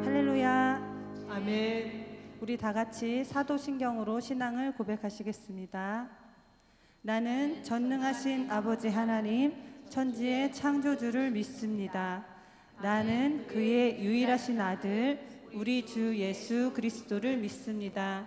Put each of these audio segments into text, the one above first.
할렐루야. 아멘. 우리 다 같이 사도신경으로 신앙을 고백하시겠습니다. 나는 전능하신 아버지 하나님 천지의 창조주를 믿습니다. 나는 그의 유일하신 아들 우리 주 예수 그리스도를 믿습니다.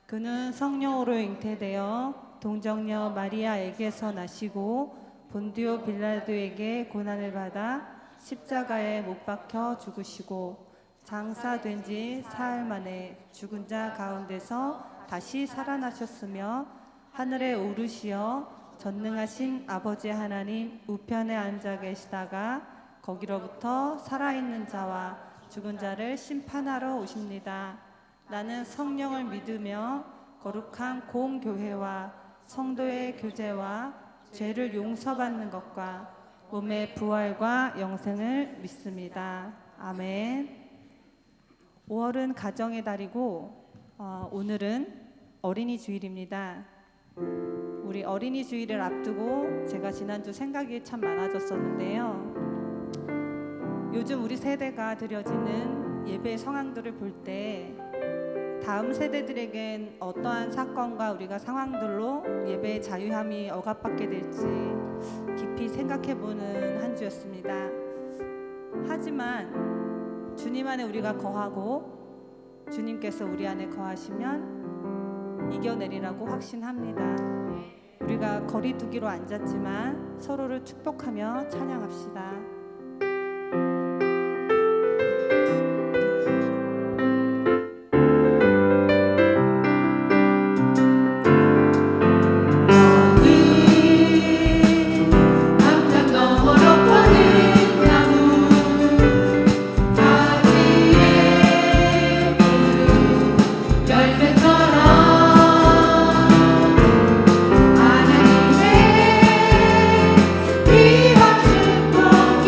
그는 성령으로 잉태되어 동정녀 마리아에게서 나시고 본디오 빌라도에게 고난을 받아 십자가에 못 박혀 죽으시고 장사된 지 사흘 만에 죽은 자 가운데서 다시 살아나셨으며 하늘에 오르시어 전능하신 아버지 하나님 우편에 앉아 계시다가 거기로부터 살아있는 자와 죽은 자를 심판하러 오십니다. 나는 성령을 믿으며 거룩한 공교회와 성도의 교제와 죄를 용서받는 것과 몸의 부활과 영생을 믿습니다. 아멘. 5월은 가정의 달이고 오늘은 어린이 주일입니다. 우리 어린이 주일을 앞두고 제가 지난주 생각이 참 많아졌었는데요. 요즘 우리 세대가 드려지는 예배 상황들을 볼 때 다음 세대들에겐 어떠한 사건과 우리가 상황들로 예배의 자유함이 억압받게 될지 깊이 생각해보는 한 주였습니다. 하지만 주님 안에 우리가 거하고 주님께서 우리 안에 거하시면 이겨내리라고 확신합니다. 우리가 거리 두기로 앉았지만 서로를 축복하며 찬양합시다. 하나님의 귀한 축복이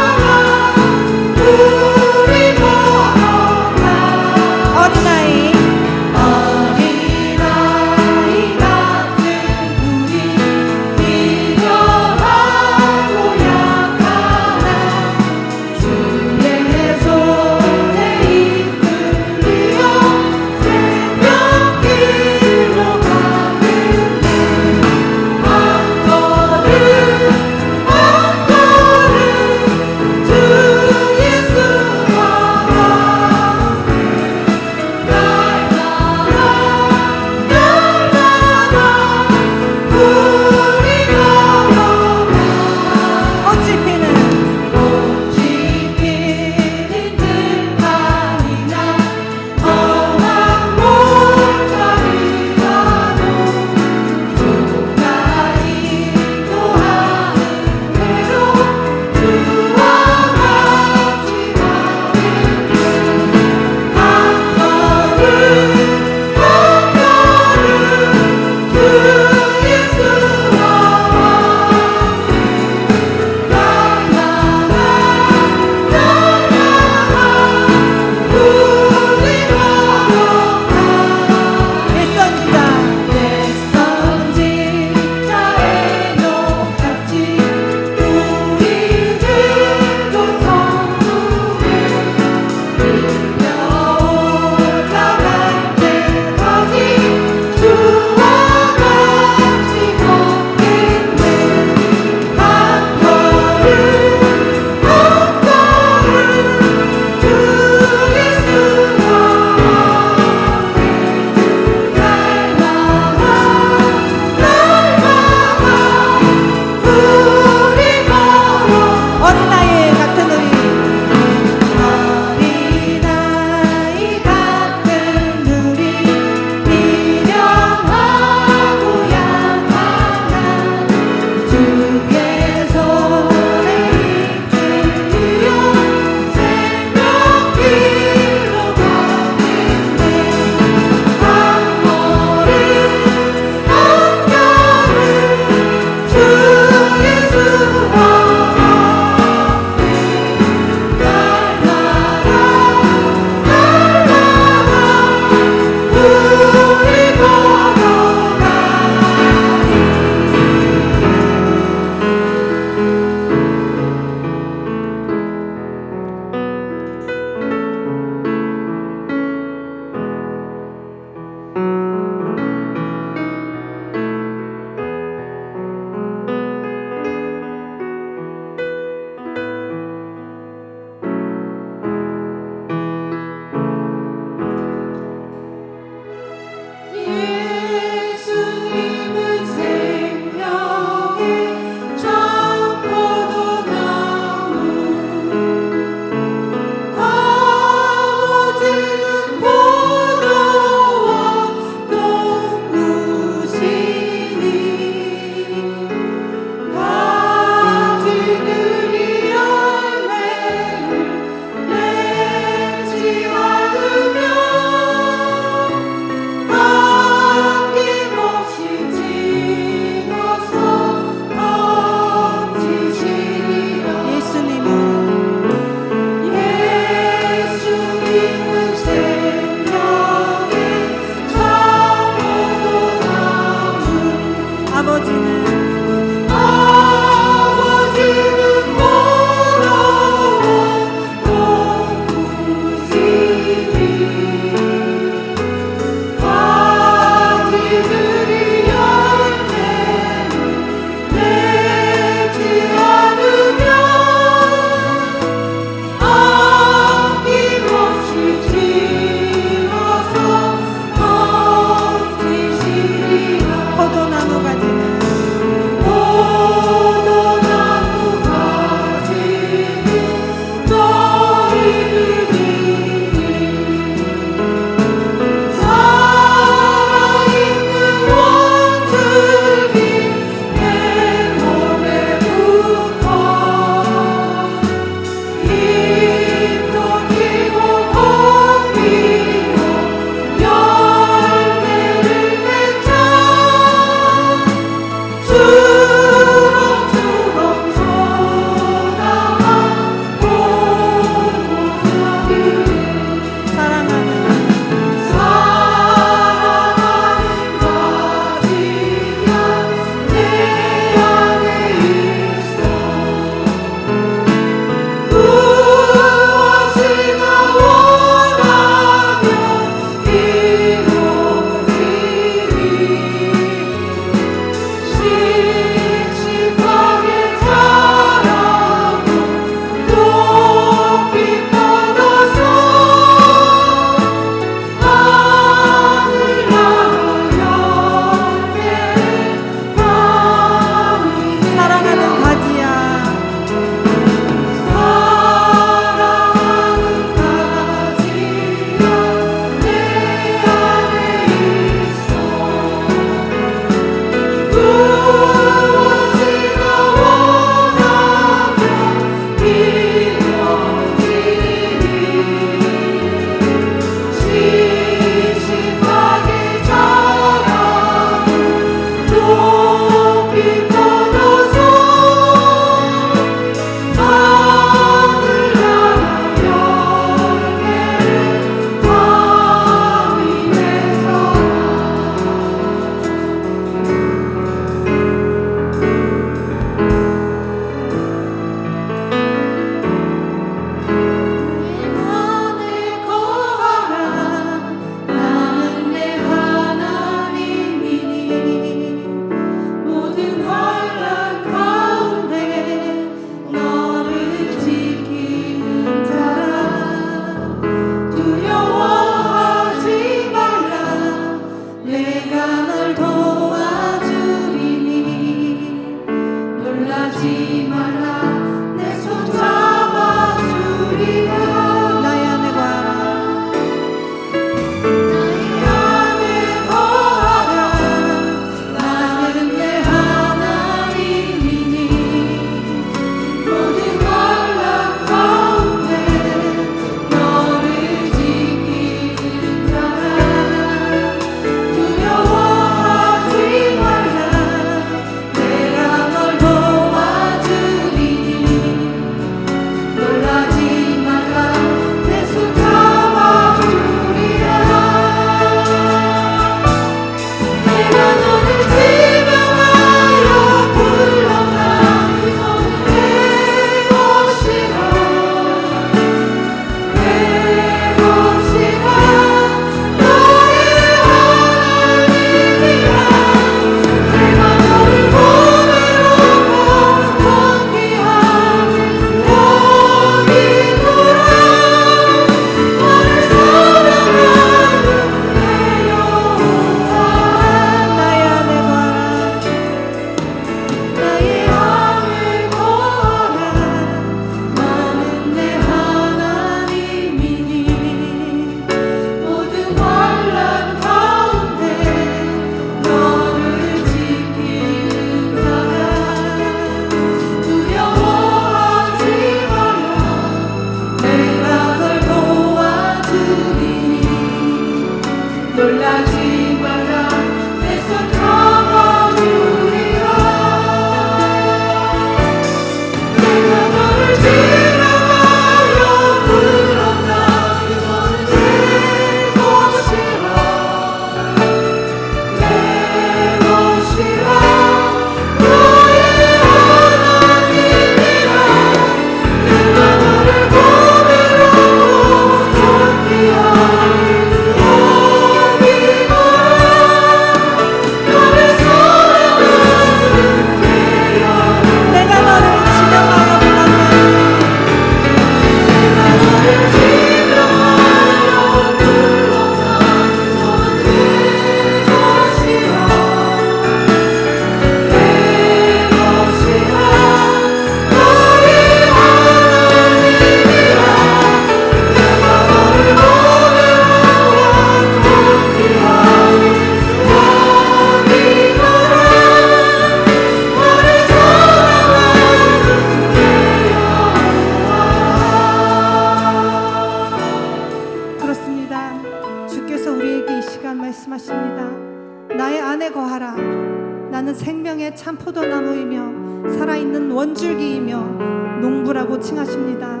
나는 생명의 참 포도나무이며 살아있는 원줄기이며 농부라고 칭하십니다.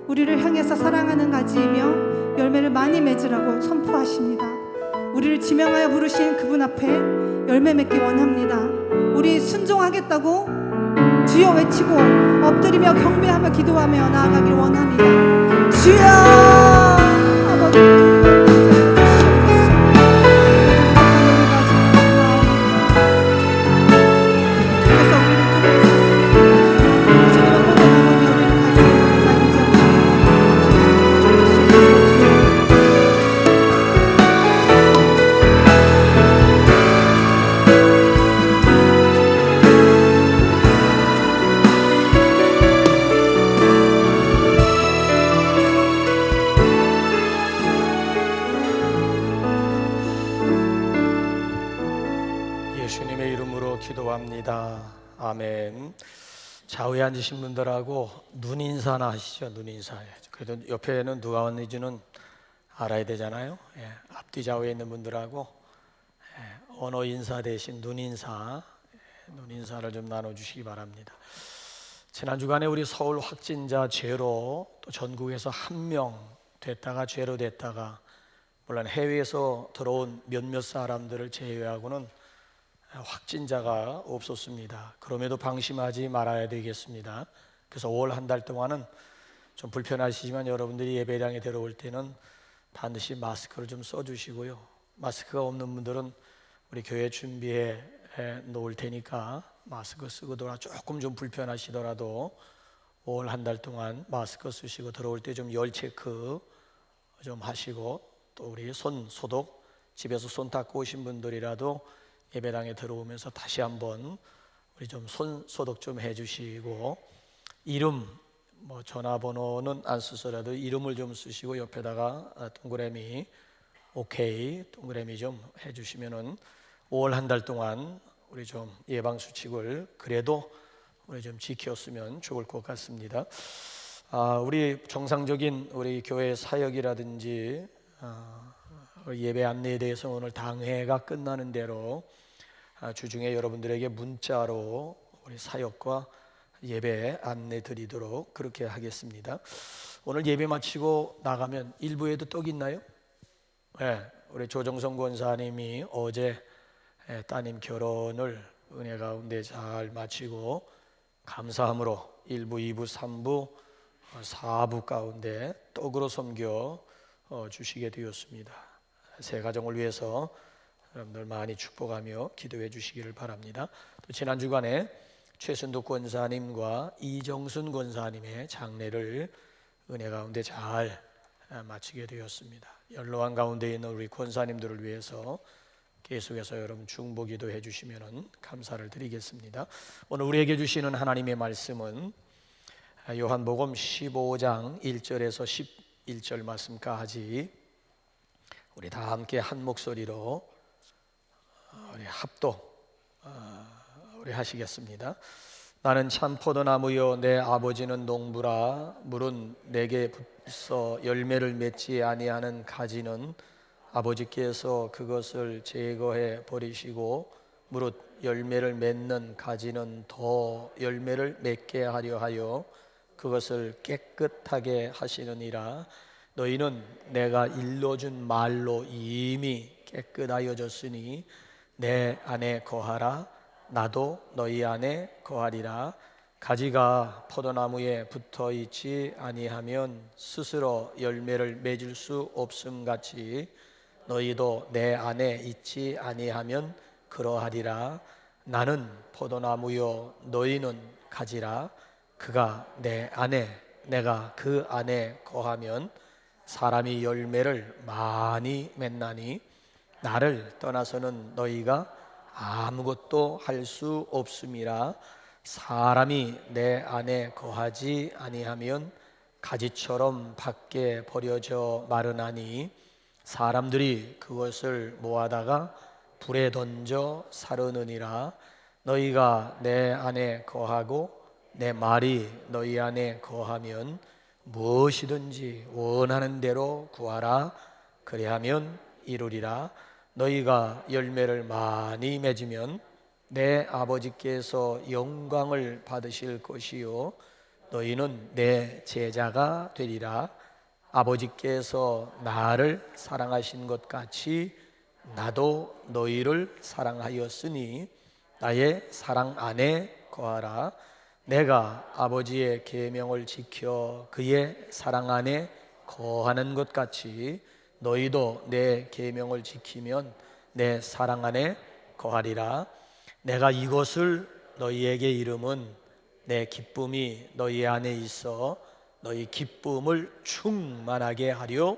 우리를 향해서 사랑하는 가지이며 열매를 많이 맺으라고 선포하십니다. 우리를 지명하여 부르신 그분 앞에 열매 맺기 원합니다. 우리 순종하겠다고 주여 외치고 엎드리며 경배하며 기도하며 나아가길 원합니다. 주여 아버지 예수님의 이름으로 기도합니다. 아멘. 좌우에 앉으신 분들하고 눈인사나 하시죠. 눈인사. 그래도 옆에는 누가 왔는지는 알아야 되잖아요. 앞뒤 좌우에 있는 분들하고 언어 인사 대신 눈인사를 좀 나눠주시기 바랍니다. 지난 주간에 우리 서울 확진자 제로, 또 전국에서 1명 됐다가 제로 됐다가, 물론 해외에서 들어온 몇몇 사람들을 제외하고는 확진자가 없었습니다. 그럼에도 방심하지 말아야 되겠습니다. 그래서 5월 한 달 동안은 좀 불편하시지만 여러분들이 예배당에 들어올 때는 반드시 마스크를 좀 써주시고요. 마스크가 없는 분들은 우리 교회 준비해 놓을 테니까 마스크 쓰고 돌아 조금 좀 불편하시더라도 5월 한 달 동안 마스크 쓰시고 들어올 때 좀 열 체크 좀 하시고, 또 우리 손 소독, 집에서 손 닦고 오신 분들이라도 예배당에 들어오면서 다시 한번 우리 좀 손 소독 좀 해주시고, 이름 전화번호는 안 쓰서라도 이름을 좀 쓰시고 옆에다가 동그라미 오케이 동그라미 좀 해주시면은 5월 한 달 동안 우리 좀 예방 수칙을 그래도 우리 좀 지켰으면 좋을 것 같습니다. 우리 정상적인 우리 교회 사역이라든지 예배 안내에 대해서 오늘 당회가 끝나는 대로 주중에 여러분들에게 문자로 우리 사역과 예배 안내 드리도록 그렇게 하겠습니다. 오늘 예배 마치고 나가면 일부에도 떡 있나요? 네, 우리 조정성 권사님이 어제 따님 결혼을 은혜 가운데 잘 마치고 감사함으로 1부, 2부, 3부, 4부 가운데 떡으로 섬겨 주시게 되었습니다. 새 가정을 위해서 여러분들 많이 축복하며 기도해 주시기를 바랍니다. 또 지난 주간에 최순득 권사님과 이정순 권사님의 장례를 은혜 가운데 잘 마치게 되었습니다. 연로한 가운데 있는 우리 권사님들을 위해서 계속해서 여러분 중보기도 해주시면 감사를 드리겠습니다. 오늘 우리에게 주시는 하나님의 말씀은 요한복음 15장 1절에서 11절 말씀까지 우리 다 함께 한 목소리로 우리 합독 우리 하시겠습니다. 나는 참 포도나무요 내 아버지는 농부라. 물은 내게 붙어 열매를 맺지 아니하는 가지는 아버지께서 그것을 제거해 버리시고 무릇 열매를 맺는 가지는 더 열매를 맺게 하려 하여 그것을 깨끗하게 하시느니라. 너희는 내가 일러준 말로 이미 깨끗하여졌으니 내 안에 거하라. 나도 너희 안에 거하리라. 가지가 포도나무에 붙어 있지 아니하면 스스로 열매를 맺을 수 없음 같이 너희도 내 안에 있지 아니하면 그러하리라. 나는 포도나무요 너희는 가지라. 그가 내 안에 내가 그 안에 거하면 사람이 열매를 많이 맺나니 나를 떠나서는 너희가 아무것도 할 수 없음이라. 사람이 내 안에 거하지 아니하면 가지처럼 밖에 버려져 마르나니 사람들이 그것을 모아다가 불에 던져 사르느니라. 너희가 내 안에 거하고 내 말이 너희 안에 거하면 무엇이든지 원하는 대로 구하라. 그리하면 이루리라. 너희가 열매를 많이 맺으면 내 아버지께서 영광을 받으실 것이요 너희는 내 제자가 되리라. 아버지께서 나를 사랑하신 것 같이 나도 너희를 사랑하였으니 나의 사랑 안에 거하라. 내가 아버지의 계명을 지켜 그의 사랑 안에 거하는 것 같이 너희도 내 계명을 지키면 내 사랑 안에 거하리라. 내가 이것을 너희에게 이름은 내 기쁨이 너희 안에 있어 너희 기쁨을 충만하게 하려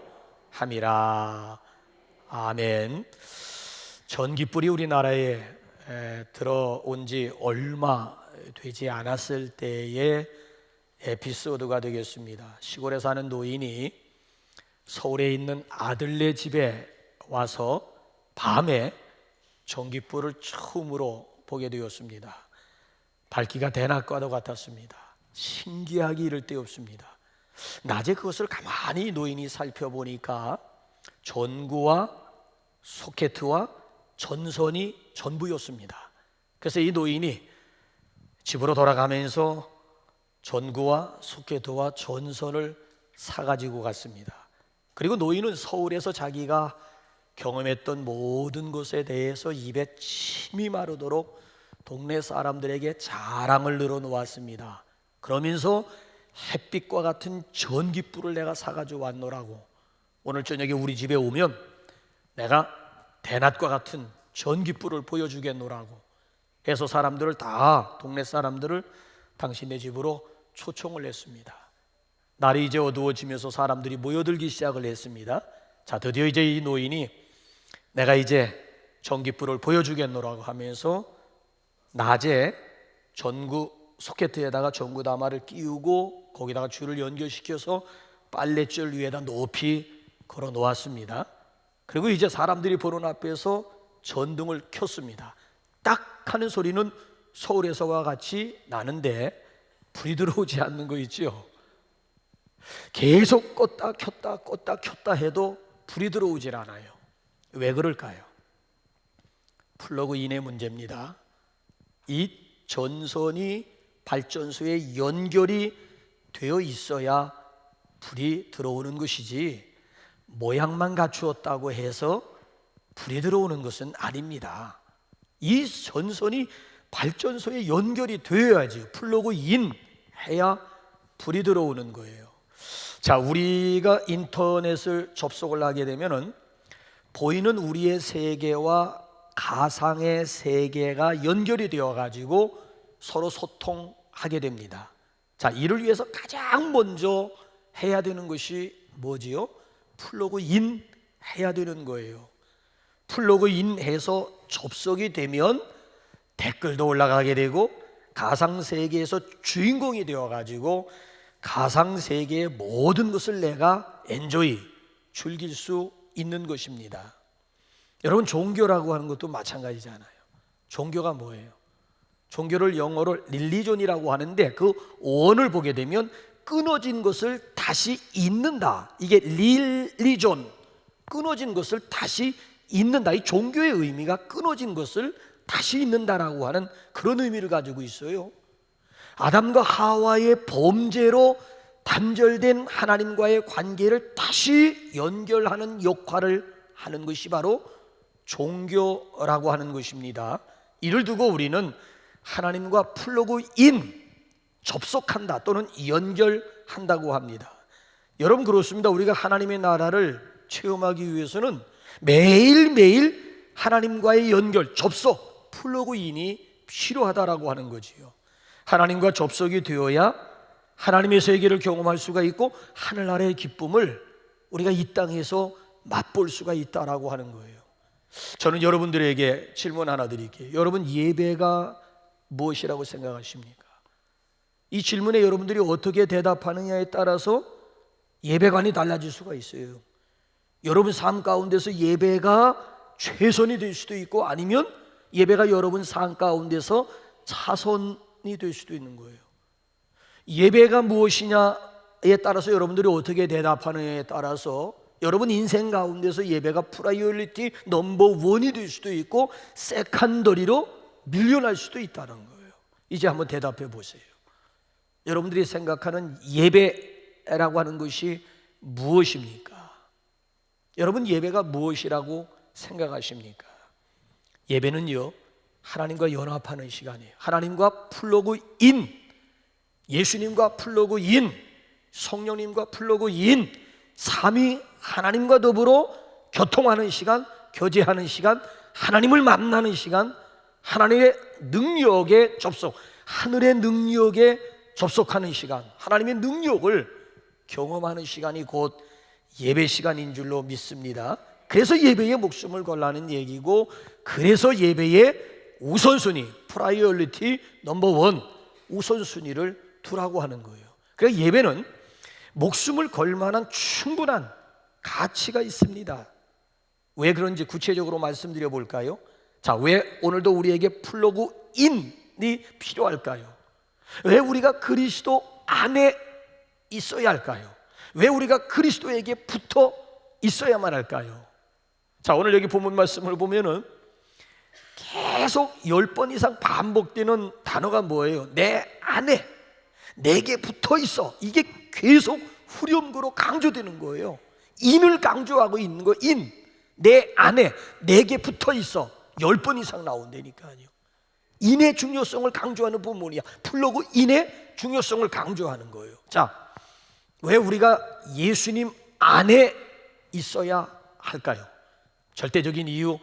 함이라. 아멘. 전깃불이 우리나라에 들어온 지 얼마 되지 않았을 때의 에피소드가 되겠습니다. 시골에 사는 노인이 서울에 있는 아들네 집에 와서 밤에 전깃불을 처음으로 보게 되었습니다. 밝기가 대낮과도 같았습니다. 신기하기 이를 데 없습니다. 낮에 그것을 가만히 노인이 살펴보니까 전구와 소켓과 전선이 전부였습니다. 그래서 이 노인이 집으로 돌아가면서 전구와 소켓과 전선을 사가지고 갔습니다. 그리고 노인은 서울에서 자기가 경험했던 모든 것에 대해서 입에 침이 마르도록 동네 사람들에게 자랑을 늘어놓았습니다. 그러면서 햇빛과 같은 전깃불을 내가 사가지고 왔노라고, 오늘 저녁에 우리 집에 오면 내가 대낮과 같은 전깃불을 보여주겠노라고 해서 사람들을 다, 동네 사람들을 당신네 집으로 초청을 했습니다. 날이 이제 어두워지면서 사람들이 모여들기 시작을 했습니다. 자, 드디어 이제 이 노인이 내가 이제 전깃불을 보여주겠노라고 하면서 낮에 전구 소켓에다가 전구 다마를 끼우고 거기다가 줄을 연결시켜서 빨랫줄 위에다 높이 걸어 놓았습니다. 그리고 이제 사람들이 보는 앞에서 전등을 켰습니다. 딱 하는 소리는 서울에서와 같이 나는데 불이 들어오지 않는 거 있죠. 계속 껐다 켰다 해도 불이 들어오질 않아요. 왜 그럴까요? 플러그인의 문제입니다. 이 전선이 발전소에 연결이 되어 있어야 불이 들어오는 것이지, 모양만 갖추었다고 해서 불이 들어오는 것은 아닙니다. 이 전선이 발전소에 연결이 되어야지, 플러그인 해야 불이 들어오는 거예요. 자, 우리가 인터넷을 접속을 하게 되면은 보이는 우리의 세계와 가상의 세계가 연결이 되어 가지고 서로 소통하게 됩니다. 자, 이를 위해서 가장 먼저 해야 되는 것이 뭐지요? 플러그인 해야 되는 거예요. 플러그인 해서 접속이 되면 댓글도 올라가게 되고 가상 세계에서 주인공이 되어 가지고 가상 세계의 모든 것을 내가 엔조이, 즐길 수 있는 것입니다. 여러분, 종교라고 하는 것도 마찬가지잖아요. 종교가 뭐예요? 종교를 영어로 릴리존이라고 하는데 그 원을 보게 되면 끊어진 것을 다시 잇는다. 이게 릴리존, 끊어진 것을 다시 잇는다. 이 종교의 의미가 끊어진 것을 다시 잇는다라고 하는 그런 의미를 가지고 있어요. 아담과 하와의 범죄로 단절된 하나님과의 관계를 다시 연결하는 역할을 하는 것이 바로 종교라고 하는 것입니다. 이를 두고 우리는 하나님과 플러그인, 접속한다 또는 연결한다고 합니다. 여러분, 그렇습니다. 우리가 하나님의 나라를 체험하기 위해서는 매일매일 하나님과의 연결, 접속, 플러그인이 필요하다라고 하는 거지요. 하나님과 접속이 되어야 하나님의 세계를 경험할 수가 있고 하늘나라의 기쁨을 우리가 이 땅에서 맛볼 수가 있다라고 하는 거예요. 저는 여러분들에게 질문 하나 드릴게요. 여러분, 예배가 무엇이라고 생각하십니까? 이 질문에 여러분들이 어떻게 대답하느냐에 따라서 예배관이 달라질 수가 있어요. 여러분 삶 가운데서 예배가 최선이 될 수도 있고, 아니면 예배가 여러분 삶 가운데서 차선이 될 수도 있는 거예요. 예배가 무엇이냐에 따라서 여러분들이 어떻게 대답하느냐에 따라서 여러분 인생 가운데서 예배가 프라이어리티 넘버 원이 될 수도 있고 세컨더리로 밀려날 수도 있다는 거예요. 이제 한번 대답해 보세요. 여러분들이 생각하는 예배라고 하는 것이 무엇입니까? 여러분, 예배가 무엇이라고 생각하십니까? 예배는요, 하나님과 연합하는 시간이에요. 하나님과 플러그인, 예수님과 플러그인, 성령님과 플러그인, 삼위 하나님과 더불어 교통하는 시간, 교제하는 시간, 하나님을 만나는 시간, 하나님의 능력에 접속, 하늘의 능력에 접속하는 시간, 하나님의 능력을 경험하는 시간이 곧 예배 시간인 줄로 믿습니다. 그래서 예배에 목숨을 걸라는 얘기고, 그래서 예배의 우선순위, 프라이어리티 넘버 원, 우선순위를 두라고 하는 거예요. 그래서 예배는 목숨을 걸 만한 충분한 가치가 있습니다. 왜 그런지 구체적으로 말씀드려 볼까요? 자, 왜 오늘도 우리에게 플러그인이 필요할까요? 왜 우리가 그리스도 안에 있어야 할까요? 왜 우리가 그리스도에게 붙어 있어야만 할까요? 자, 오늘 여기 본문 말씀을 보면은 계속 10번 이상 반복되는 단어가 뭐예요? 내 안에, 내게 붙어 있어. 이게 계속 후렴구로 강조되는 거예요. 인을 강조하고 있는 거. 인, 내 안에, 내게 붙어 있어. 10번 이상 나온다니까요. 인의 중요성을 강조하는 부분이야. 플러그인의 중요성을 강조하는 거예요. 자, 왜 우리가 예수님 안에 있어야 할까요? 절대적인 이유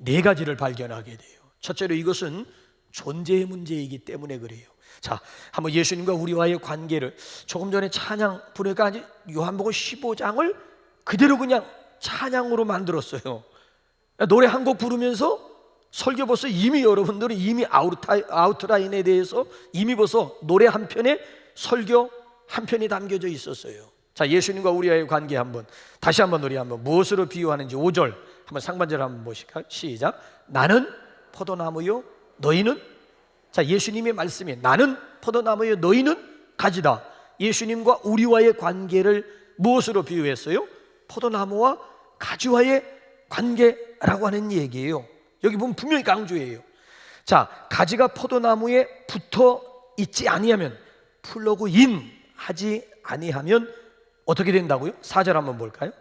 4가지를 발견하게 돼요. 첫째로 이것은 존재의 문제이기 때문에 그래요. 자, 한번 예수님과 우리와의 관계를, 조금 전에 찬양 부르니까 요한복음 15장을 그대로 그냥 찬양으로 만들었어요. 노래 한 곡 부르면서 설교 벌써 이미 여러분들은 이미 아웃라인에 대해서 이미 벌써 노래 한 편에 설교 한 편이 담겨져 있었어요. 자, 예수님과 우리와의 관계 다시 한번 우리 무엇으로 비유하는지 5절 한번 상반절 한번 보실까요? 시작. 나는 포도나무요 너희는, 자, 예수님의 말씀이 나는 포도나무요 너희는 가지다. 예수님과 우리와의 관계를 무엇으로 비유했어요? 포도나무와 가지와의 관계라고 하는 얘기예요. 여기 보면 분명히 강조해요. 자, 가지가 포도나무에 붙어 있지 아니하면, 플러그 인 하지 아니하면 어떻게 된다고요? 4절 한번 볼까요?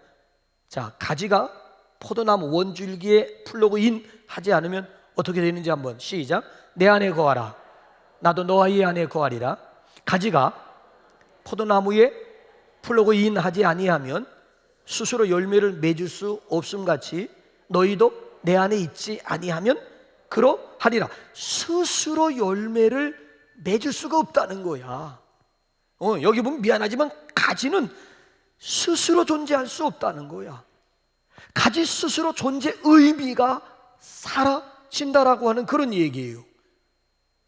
자, 가지가 포도나무 원줄기에 플러그 인 하지 않으면 어떻게 되는지 한번 시작. 내 안에 거하라, 나도 너희 안에 거하리라. 가지가 포도나무에 플러그 인 하지 아니하면 스스로 열매를 맺을 수 없음 같이 너희도 내 안에 있지 아니하면 그러하리라. 스스로 열매를 맺을 수가 없다는 거야. 여기 보면 미안하지만 가지는 스스로 존재할 수 없다는 거야. 가지 스스로 존재 의미가 사라진다라고 하는 그런 얘기예요.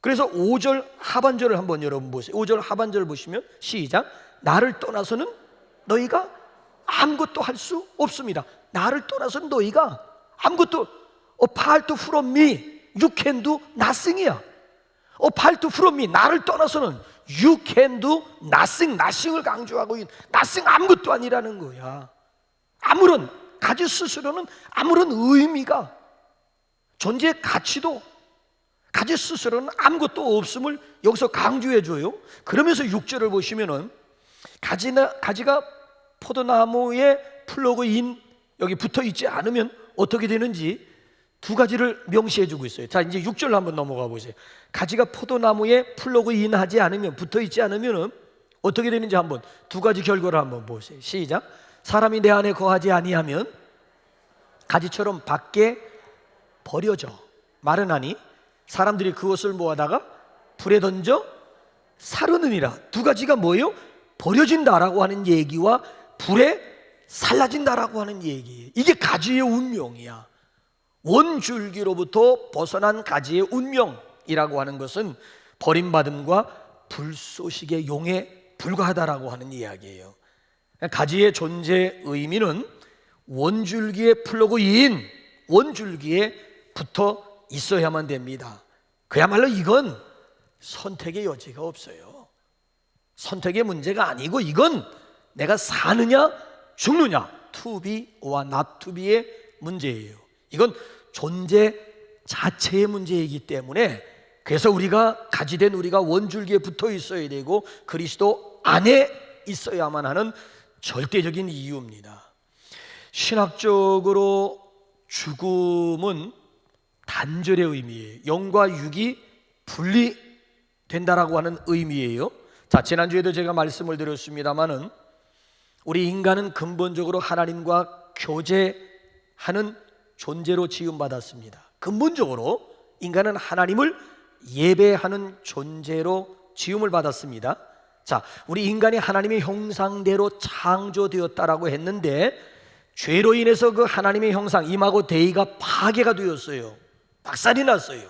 그래서 5절 하반절을 한번 여러분 보세요. 5절 하반절 보시면 시작. 나를 떠나서는 너희가 아무것도 할 수 없습니다. 나를 떠나서는 너희가 아무것도, apart from me you can do nothing이야. apart from me, 나를 떠나서는 you can do nothing, nothing을 강조하고 있는, nothing 아무것도 아니라는 거야. 아무런, 가지 스스로는 아무런 의미가, 존재의 가치도 가지 스스로는 아무것도 없음을 여기서 강조해 줘요. 그러면서 6절을 보시면은 가지가 포도나무에 플러그 인 여기 붙어 있지 않으면 어떻게 되는지 두 가지를 명시해 주고 있어요. 자, 이제 6절 한번 넘어가 보세요. 가지가 포도나무에 플러그 인 하지 않으면, 붙어 있지 않으면 어떻게 되는지 한번 두 가지 결과를 한번 보세요. 시작. 사람이 내 안에 거하지 아니하면 가지처럼 밖에 버려져 마르나니 사람들이 그것을 모아다가 불에 던져 사르느니라. 두 가지가 뭐예요? 버려진다라고 하는 얘기와 불에 살라진다라고 하는 얘기예요. 이게 가지의 운명이야. 원줄기로부터 벗어난 가지의 운명이라고 하는 것은 버림받음과 불쏘시개 용에 불과하다라고 하는 이야기예요. 가지의 존재 의미는 원줄기에 플러그인, 원줄기에 붙어 있어야만 됩니다. 그야말로 이건 선택의 여지가 없어요. 선택의 문제가 아니고 이건 내가 사느냐 죽느냐, to be or not to be의 문제예요. 이건 존재 자체의 문제이기 때문에, 그래서 우리가 가지된 우리가 원줄기에 붙어 있어야 되고 그리스도 안에 있어야만 하는 절대적인 이유입니다. 신학적으로 죽음은 단절의 의미예요. 영과 육이 분리된다라고 하는 의미예요. 자, 지난주에도 제가 말씀을 드렸습니다마는 우리 인간은 근본적으로 하나님과 교제하는 존재로 지음받았습니다. 근본적으로 인간은 하나님을 예배하는 존재로 지음을 받았습니다. 자, 우리 인간이 하나님의 형상대로 창조되었다라고 했는데 죄로 인해서 그 하나님의 형상 이마고 데이가 파괴가 되었어요. 박살이 났어요.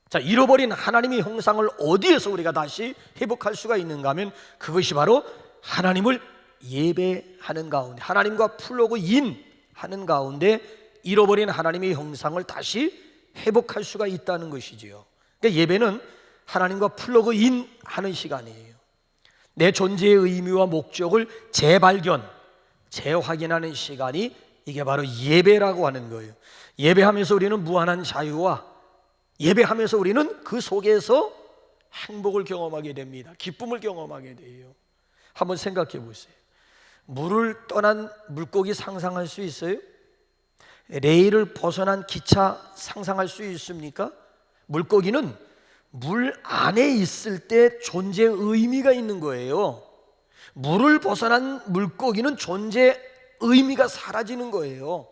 자, 잃어버린 하나님의 형상을 어디에서 우리가 다시 회복할 수가 있는가 하면 그것이 바로 하나님을 예배하는 가운데, 하나님과 플러그 인 하는 가운데 잃어버린 하나님의 형상을 다시 회복할 수가 있다는 것이지요. 그러니까 예배는 하나님과 플러그 인 하는 시간이에요. 내 존재의 의미와 목적을 재발견, 재확인하는 시간이 이게 바로 예배라고 하는 거예요. 예배하면서 우리는 무한한 자유와 예배하면서 우리는 그 속에서 행복을 경험하게 됩니다. 기쁨을 경험하게 돼요. 한번 생각해 보세요. 물을 떠난 물고기 상상할 수 있어요? 레일을 벗어난 기차 상상할 수 있습니까? 물고기는 물 안에 있을 때 존재의 의미가 있는 거예요. 물을 벗어난 물고기는 존재의 의미가 사라지는 거예요.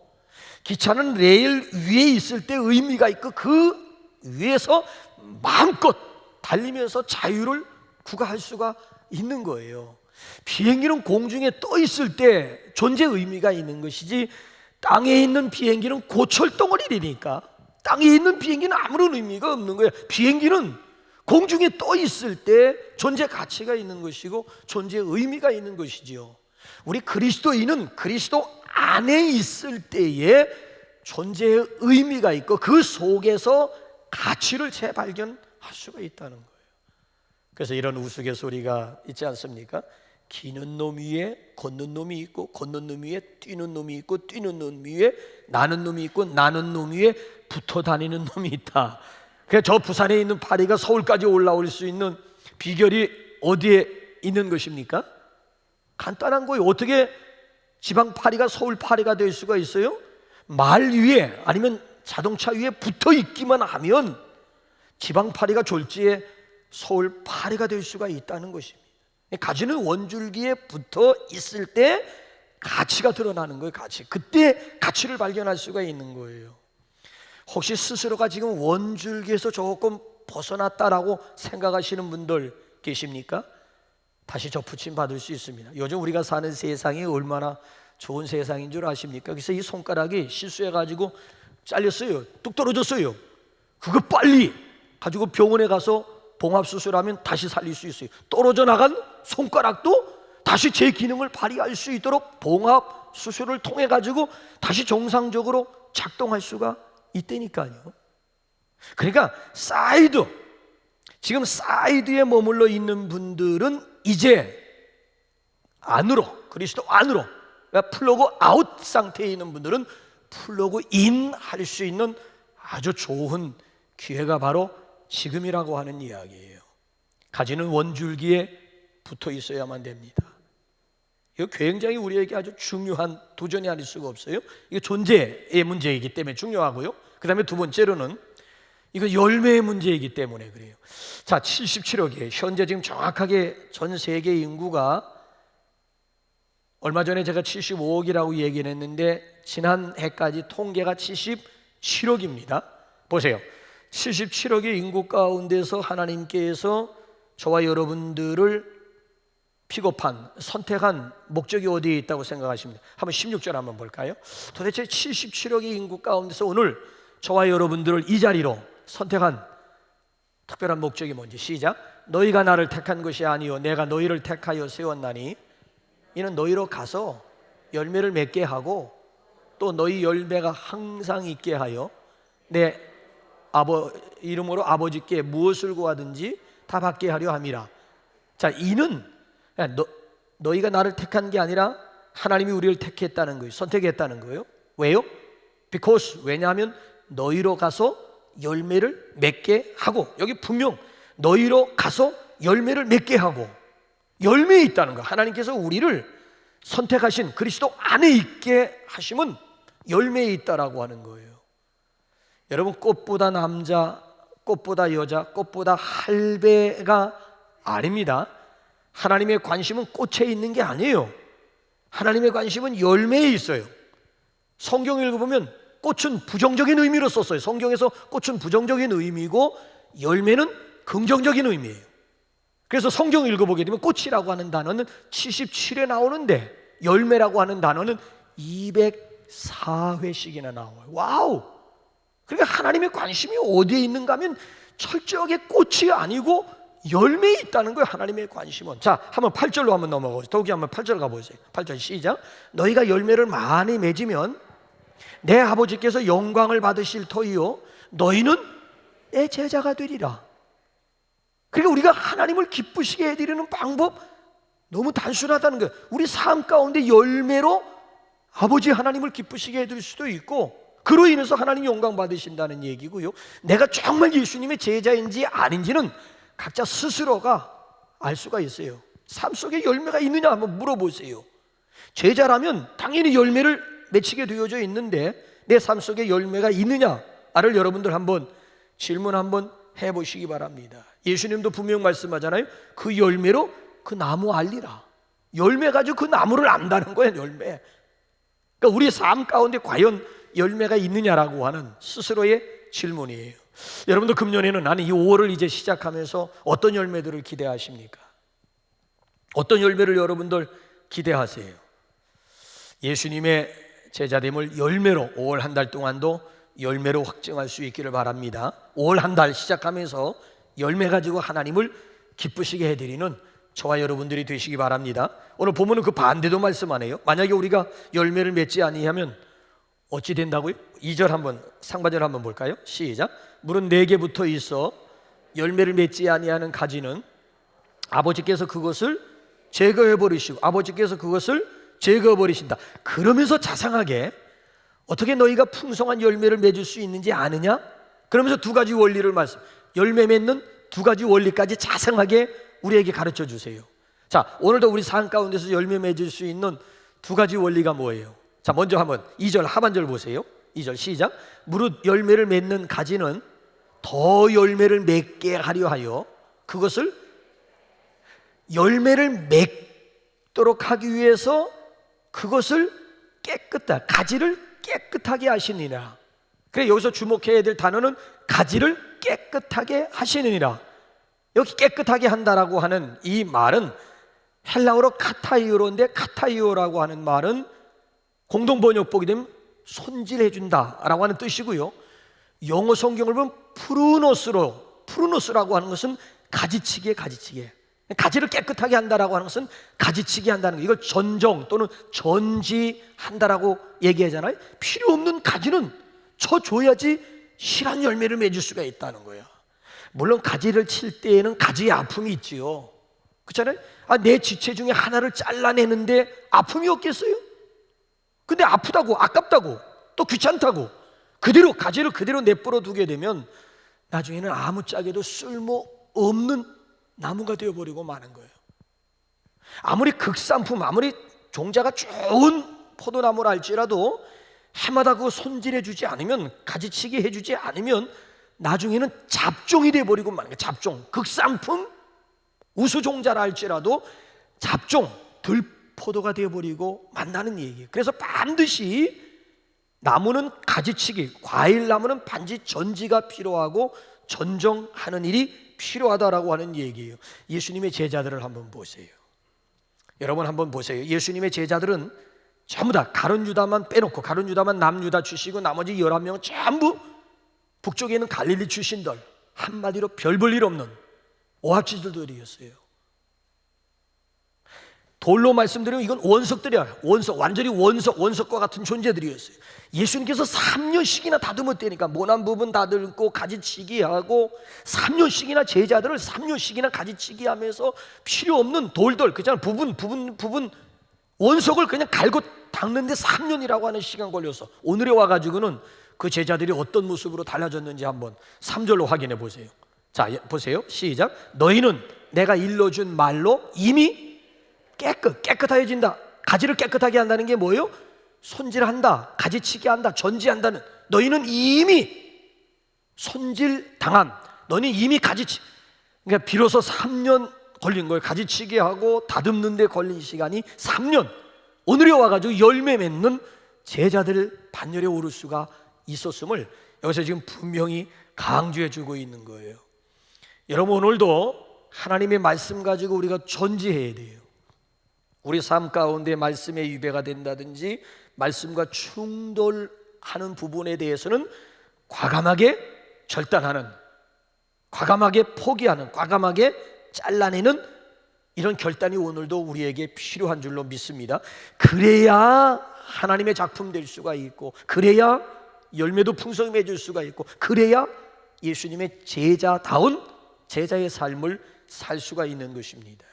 기차는 레일 위에 있을 때 의미가 있고 그 위에서 마음껏 달리면서 자유를 구가할 수가 있는 거예요. 비행기는 공중에 떠 있을 때 존재 의미가 있는 것이지 땅에 있는 비행기는 고철덩어리니까 땅에 있는 비행기는 아무런 의미가 없는 거예요. 비행기는 공중에 떠 있을 때 존재 가치가 있는 것이고 존재의 의미가 있는 것이지요. 우리 그리스도인은 그리스도 안에 있을 때에 존재의 의미가 있고 그 속에서 가치를 재발견할 수가 있다는 거예요. 그래서 이런 우스갯소리가 있지 않습니까? 기는 놈 위에 걷는 놈이 있고 걷는 놈 위에 뛰는 놈이 있고 뛰는 놈 위에 나는 놈이 있고 나는 놈 위에 붙어 다니는 놈이 있다. 그래서 저 부산에 있는 파리가 서울까지 올라올 수 있는 비결이 어디에 있는 것입니까? 간단한 거예요. 어떻게 지방 파리가 서울 파리가 될 수가 있어요? 말 위에 아니면 자동차 위에 붙어 있기만 하면 지방 파리가 졸지에 서울 파리가 될 수가 있다는 것입니다. 가지는 원줄기에 붙어 있을 때 가치가 드러나는 거예요. 가치. 그때 가치를 발견할 수가 있는 거예요. 혹시 스스로가 지금 원줄기에서 조금 벗어났다라고 생각하시는 분들 계십니까? 다시 접붙임 받을 수 있습니다. 요즘 우리가 사는 세상이 얼마나 좋은 세상인 줄 아십니까? 그래서 이 손가락이 실수해가지고 잘렸어요. 뚝 떨어졌어요. 그거 빨리 가지고 병원에 가서 봉합수술하면 다시 살릴 수 있어요. 떨어져 나간 손가락도 다시 제 기능을 발휘할 수 있도록 봉합수술을 통해 가지고 다시 정상적으로 작동할 수가 있다니까요. 그러니까 지금 사이드에 머물러 있는 분들은 이제 안으로, 그리스도 안으로, 그러니까 플러그 아웃 상태에 있는 분들은 플러그 인 할 수 있는 아주 좋은 기회가 바로 지금이라고 하는 이야기예요. 가지는 원줄기에 붙어 있어야만 됩니다. 이거 굉장히 우리에게 아주 중요한 도전이 아닐 수가 없어요. 이거 존재의 문제이기 때문에 중요하고요. 그 다음에 두 번째로는 이거 열매의 문제이기 때문에 그래요. 자, 77억이에요. 현재 지금 정확하게 전 세계 인구가 얼마 전에 제가 75억이라고 얘기를 했는데 지난 해까지 통계가 77억입니다. 보세요. 77억의 인구 가운데서 하나님께서 저와 여러분들을 픽업한, 선택한 목적이 어디에 있다고 생각하십니까? 한번 16절 한번 볼까요? 도대체 77억의 인구 가운데서 오늘 저와 여러분들을 이 자리로 선택한 특별한 목적이 뭔지 시작. 너희가 나를 택한 것이 아니요 내가 너희를 택하여 세웠나니 이는 너희로 가서 열매를 맺게 하고 또 너희 열매가 항상 있게 하여 내 이름으로 아버지께 무엇을 구하든지 다 받게 하려 함이라. 자, 이는 너희가 나를 택한 게 아니라 하나님이 우리를 택했다는 거예요. 선택했다는 거예요. 왜요? Because 왜냐하면 너희로 가서 열매를 맺게 하고, 여기 분명 너희로 가서 열매를 맺게 하고 열매에 있다는 거예요. 하나님께서 우리를 선택하신 그리스도 안에 있게 하심은 열매에 있다라고 하는 거예요. 여러분, 꽃보다 남자, 꽃보다 여자, 꽃보다 할배가 아닙니다. 하나님의 관심은 꽃에 있는 게 아니에요. 하나님의 관심은 열매에 있어요. 성경 읽어보면 꽃은 부정적인 의미로 썼어요. 성경에서 꽃은 부정적인 의미고 열매는 긍정적인 의미예요. 그래서 성경 읽어보게 되면 꽃이라고 하는 단어는 77회 나오는데 열매라고 하는 단어는 204회씩이나 나와요. 와우! 그러니까 하나님의 관심이 어디에 있는가 하면 철저하게 꽃이 아니고 열매에 있다는 거예요. 하나님의 관심은. 자, 한번 8절로 한번 넘어가보세요. 더욱이 한번 8절 가보세요. 8절 시작. 너희가 열매를 많이 맺으면 내 아버지께서 영광을 받으실 터이요 너희는 내 제자가 되리라. 그러니까 우리가 하나님을 기쁘시게 해드리는 방법 너무 단순하다는 거예요. 우리 삶 가운데 열매로 아버지 하나님을 기쁘시게 해드릴 수도 있고 그로 인해서 하나님 영광 받으신다는 얘기고요. 내가 정말 예수님의 제자인지 아닌지는 각자 스스로가 알 수가 있어요. 삶 속에 열매가 있느냐 한번 물어보세요. 제자라면 당연히 열매를 맺히게 되어져 있는데 내 삶 속에 열매가 있느냐를 여러분들 한번 질문 한번 해보시기 바랍니다. 예수님도 분명 말씀하잖아요. 그 열매로 그 나무 알리라. 열매 가지고 그 나무를 안다는 거예요. 열매. 그러니까 우리 삶 가운데 과연 열매가 있느냐라고 하는 스스로의 질문이에요. 여러분들 금년에는 나는 이 5월을 이제 시작하면서 어떤 열매들을 기대하십니까? 어떤 열매를 여러분들 기대하세요? 예수님의 제자됨을 열매로 5월 한 달 동안도 열매로 확증할 수 있기를 바랍니다. 올 한 달 시작하면서 열매 가지고 하나님을 기쁘시게 해드리는 저와 여러분들이 되시기 바랍니다. 오늘 보면은 그 반대도 말씀하네요. 만약에 우리가 열매를 맺지 아니하면 어찌 된다고요? 2절 한번, 상반절 한번 볼까요? 시작. 물은 내게 붙어 있어 열매를 맺지 아니하는 가지는 아버지께서 그것을 제거해 버리시고 아버지께서 그것을 제거해 버리신다. 그러면서 자상하게 어떻게 너희가 풍성한 열매를 맺을 수 있는지 아느냐? 그러면서 두 가지 원리를 열매 맺는 두 가지 원리까지 자상하게 우리에게 가르쳐 주세요. 자, 오늘도 우리 삶 가운데서 열매 맺을 수 있는 두 가지 원리가 뭐예요? 자, 먼저 한번 2절 하반절 보세요. 2절 시작. 무릇 열매를 맺는 가지는 더 열매를 맺게 하려 하여 그것을 열매를 맺도록 하기 위해서 그것을 가지를 깨끗하게 하시니라. 그래, 여기서 주목해야 될 단어는 가지를 깨끗하게 하시느니라. 여기 깨끗하게 한다라고 하는 이 말은 헬라어로 카타이오로인데, 카타이오라고 하는 말은 공동 번역보기 되면 손질해 준다라고 하는 뜻이고요. 영어 성경을 보면 프루노스라고 하는 것은 가지치기. 가지를 깨끗하게 한다라고 하는 것은 가지치기 한다는 거. 이걸 전정 또는 전지한다라고 얘기하잖아요. 필요 없는 가지는 쳐줘야지 실한 열매를 맺을 수가 있다는 거예요. 물론 가지를 칠 때에는 가지의 아픔이 있지요. 그렇잖아요. 내 지체 중에 하나를 잘라내는데 아픔이 없겠어요? 근데 아프다고, 아깝다고, 또 귀찮다고 가지를 그대로 내버려 두게 되면 나중에는 아무짝에도 쓸모없는 나무가 되어버리고 마는 거예요. 아무리 극산품, 아무리 종자가 좋은 포도나무라 할지라도 해마다 그거 손질해 주지 않으면, 가지치기 해주지 않으면 나중에는 잡종이 되어버리고 마는 거예요. 잡종, 극산품 우수종자라 할지라도 잡종, 들포도가 되어버리고 만나는 얘기예요. 그래서 반드시 나무는 가지치기, 과일나무는 반드시 전지가 필요하고 전정하는 일이 필요하다라고 하는 얘기예요. 예수님의 제자들을 한번 보세요. 여러분 한번 보세요. 예수님의 제자들은 전부 다 가룟 유다만 빼놓고, 가룟 유다만 남유다 출신이고 나머지 11명은 전부 북쪽에 있는 갈릴리 출신들, 한마디로 별 볼 일 없는 오합지졸들이었어요. 돌로 말씀드리면 이건 원석들이야. 완전히 원석과 같은 존재들이었어요. 예수님께서 3년씩이나 다듬었다니까. 모난 부분 다듬고 가지치기 하고 3년씩이나 제자들을 3년씩이나 가지치기 하면서 필요 없는 돌들, 그잖아, 부분 원석을 그냥 갈고 닦는데 3년이라고 하는 시간 걸려서 오늘에 와가지고는 그 제자들이 어떤 모습으로 달라졌는지 한번 3절로 확인해 보세요. 자, 보세요. 시작. 너희는 내가 일러준 말로 이미 깨끗해진다. 가지를 깨끗하게 한다는 게 뭐예요? 손질한다, 가지치기 한다, 전지한다는. 너희는 이미 손질당함. 너희는 이미 그러니까 비로소 3년 걸린 거예요. 가지치기 하고 다듬는 데 걸린 시간이 3년. 오늘에 와가지고 열매 맺는 제자들 반열에 오를 수가 있었음을 여기서 지금 분명히 강조해 주고 있는 거예요. 여러분, 오늘도 하나님의 말씀 가지고 우리가 전지해야 돼요. 우리 삶 가운데 말씀의 위배가 된다든지 말씀과 충돌하는 부분에 대해서는 과감하게 절단하는, 과감하게 포기하는, 과감하게 잘라내는 이런 결단이 오늘도 우리에게 필요한 줄로 믿습니다. 그래야 하나님의 작품 될 수가 있고, 그래야 열매도 풍성히 맺을 수가 있고, 그래야 예수님의 제자다운 제자의 삶을 살 수가 있는 것입니다.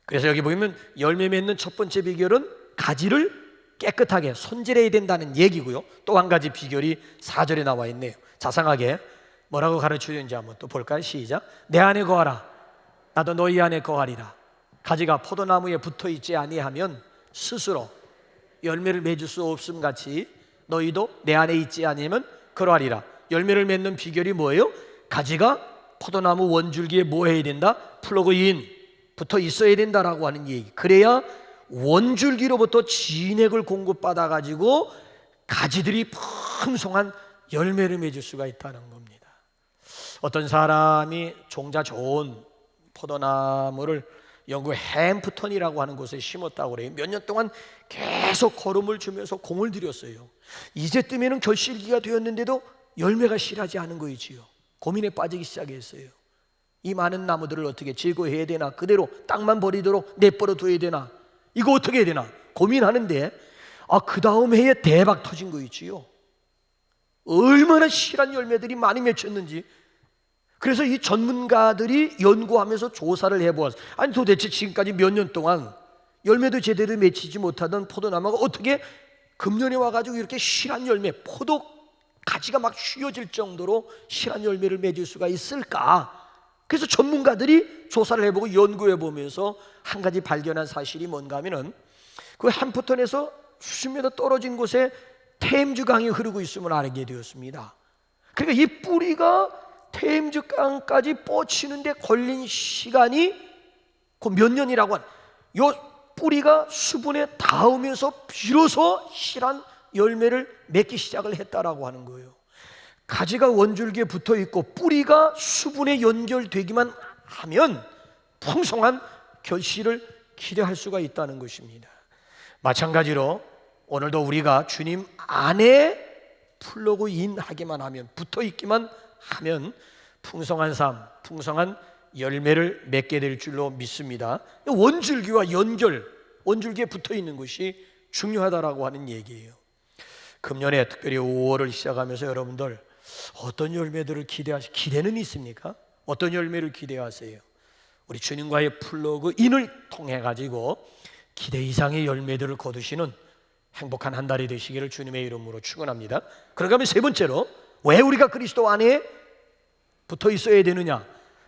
그래서 여기 보면 열매 맺는 첫 번째 비결은 가지를 깨끗하게 손질해야 된다는 얘기고요. 또 한 가지 비결이 4절에 나와 있네요. 자상하게 뭐라고 가르치는지 한번 또 볼까요? 시작. 내 안에 거하라, 나도 너희 안에 거하리라. 가지가 포도나무에 붙어있지 아니하면 스스로 열매를 맺을 수 없음 같이 너희도 내 안에 있지 아니하면 그러하리라. 열매를 맺는 비결이 뭐예요? 가지가 포도나무 원줄기에 뭐 해야 된다? 플러그인 붙어 있어야 된다라고 하는 얘기. 그래야 원줄기로부터 진액을 공급받아 가지고 가지들이 풍성한 열매를 맺을 수가 있다는 겁니다. 어떤 사람이 종자 좋은 포도나무를 영국 햄프턴이라고 하는 곳에 심었다고 그래요. 몇 년 동안 계속 거름을 주면서 공을 들였어요. 이제쯤에는 결실기가 되었는데도 열매가 실하지 않은 거이지요. 고민에 빠지기 시작했어요. 이 많은 나무들을 어떻게 제거해야 되나, 그대로 땅만 버리도록 내버려 둬야 되나, 이거 어떻게 해야 되나 고민하는데, 그 다음 해에 대박 터진 거이지요. 얼마나 실한 열매들이 많이 맺혔는지. 그래서 이 전문가들이 연구하면서 조사를 해보았어요. 아니 도대체 지금까지 몇 년 동안 열매도 제대로 맺히지 못하던 포도나무가 어떻게 금년에 와가지고 이렇게 실한 열매, 포도 가지가 막 휘어질 정도로 실한 열매를 맺을 수가 있을까? 그래서 전문가들이 조사를 해보고 연구해보면서 한 가지 발견한 사실이 뭔가 하면은, 그 햄프턴에서 수십 미터 떨어진 곳에 테임즈 강이 흐르고 있음을 알게 되었습니다. 그러니까 이 뿌리가 테임즈 강까지 뻗치는데 걸린 시간이 그 몇 년이라고 한, 요 뿌리가 수분에 닿으면서 비로소 실한 열매를 맺기 시작을 했다라고 하는 거예요. 가지가 원줄기에 붙어 있고 뿌리가 수분에 연결되기만 하면 풍성한 결실을 기대할 수가 있다는 것입니다. 마찬가지로 오늘도 우리가 주님 안에 플러그 인 하기만 하면, 붙어 있기만 하면 풍성한 삶, 풍성한 열매를 맺게 될 줄로 믿습니다. 원줄기와 연결, 원줄기에 붙어 있는 것이 중요하다라고 하는 얘기예요. 금년에 특별히 5월을 시작하면서 여러분들 어떤 열매들을 기대는 있습니까? 어떤 열매를 기대하세요? 우리 주님과의 플러그 인을 통해 가지고 기대 이상의 열매들을 거두시는 행복한 한 달이 되시기를 주님의 이름으로 축원합니다. 그러면 세 번째로, 왜 우리가 그리스도 안에 붙어 있어야 되느냐?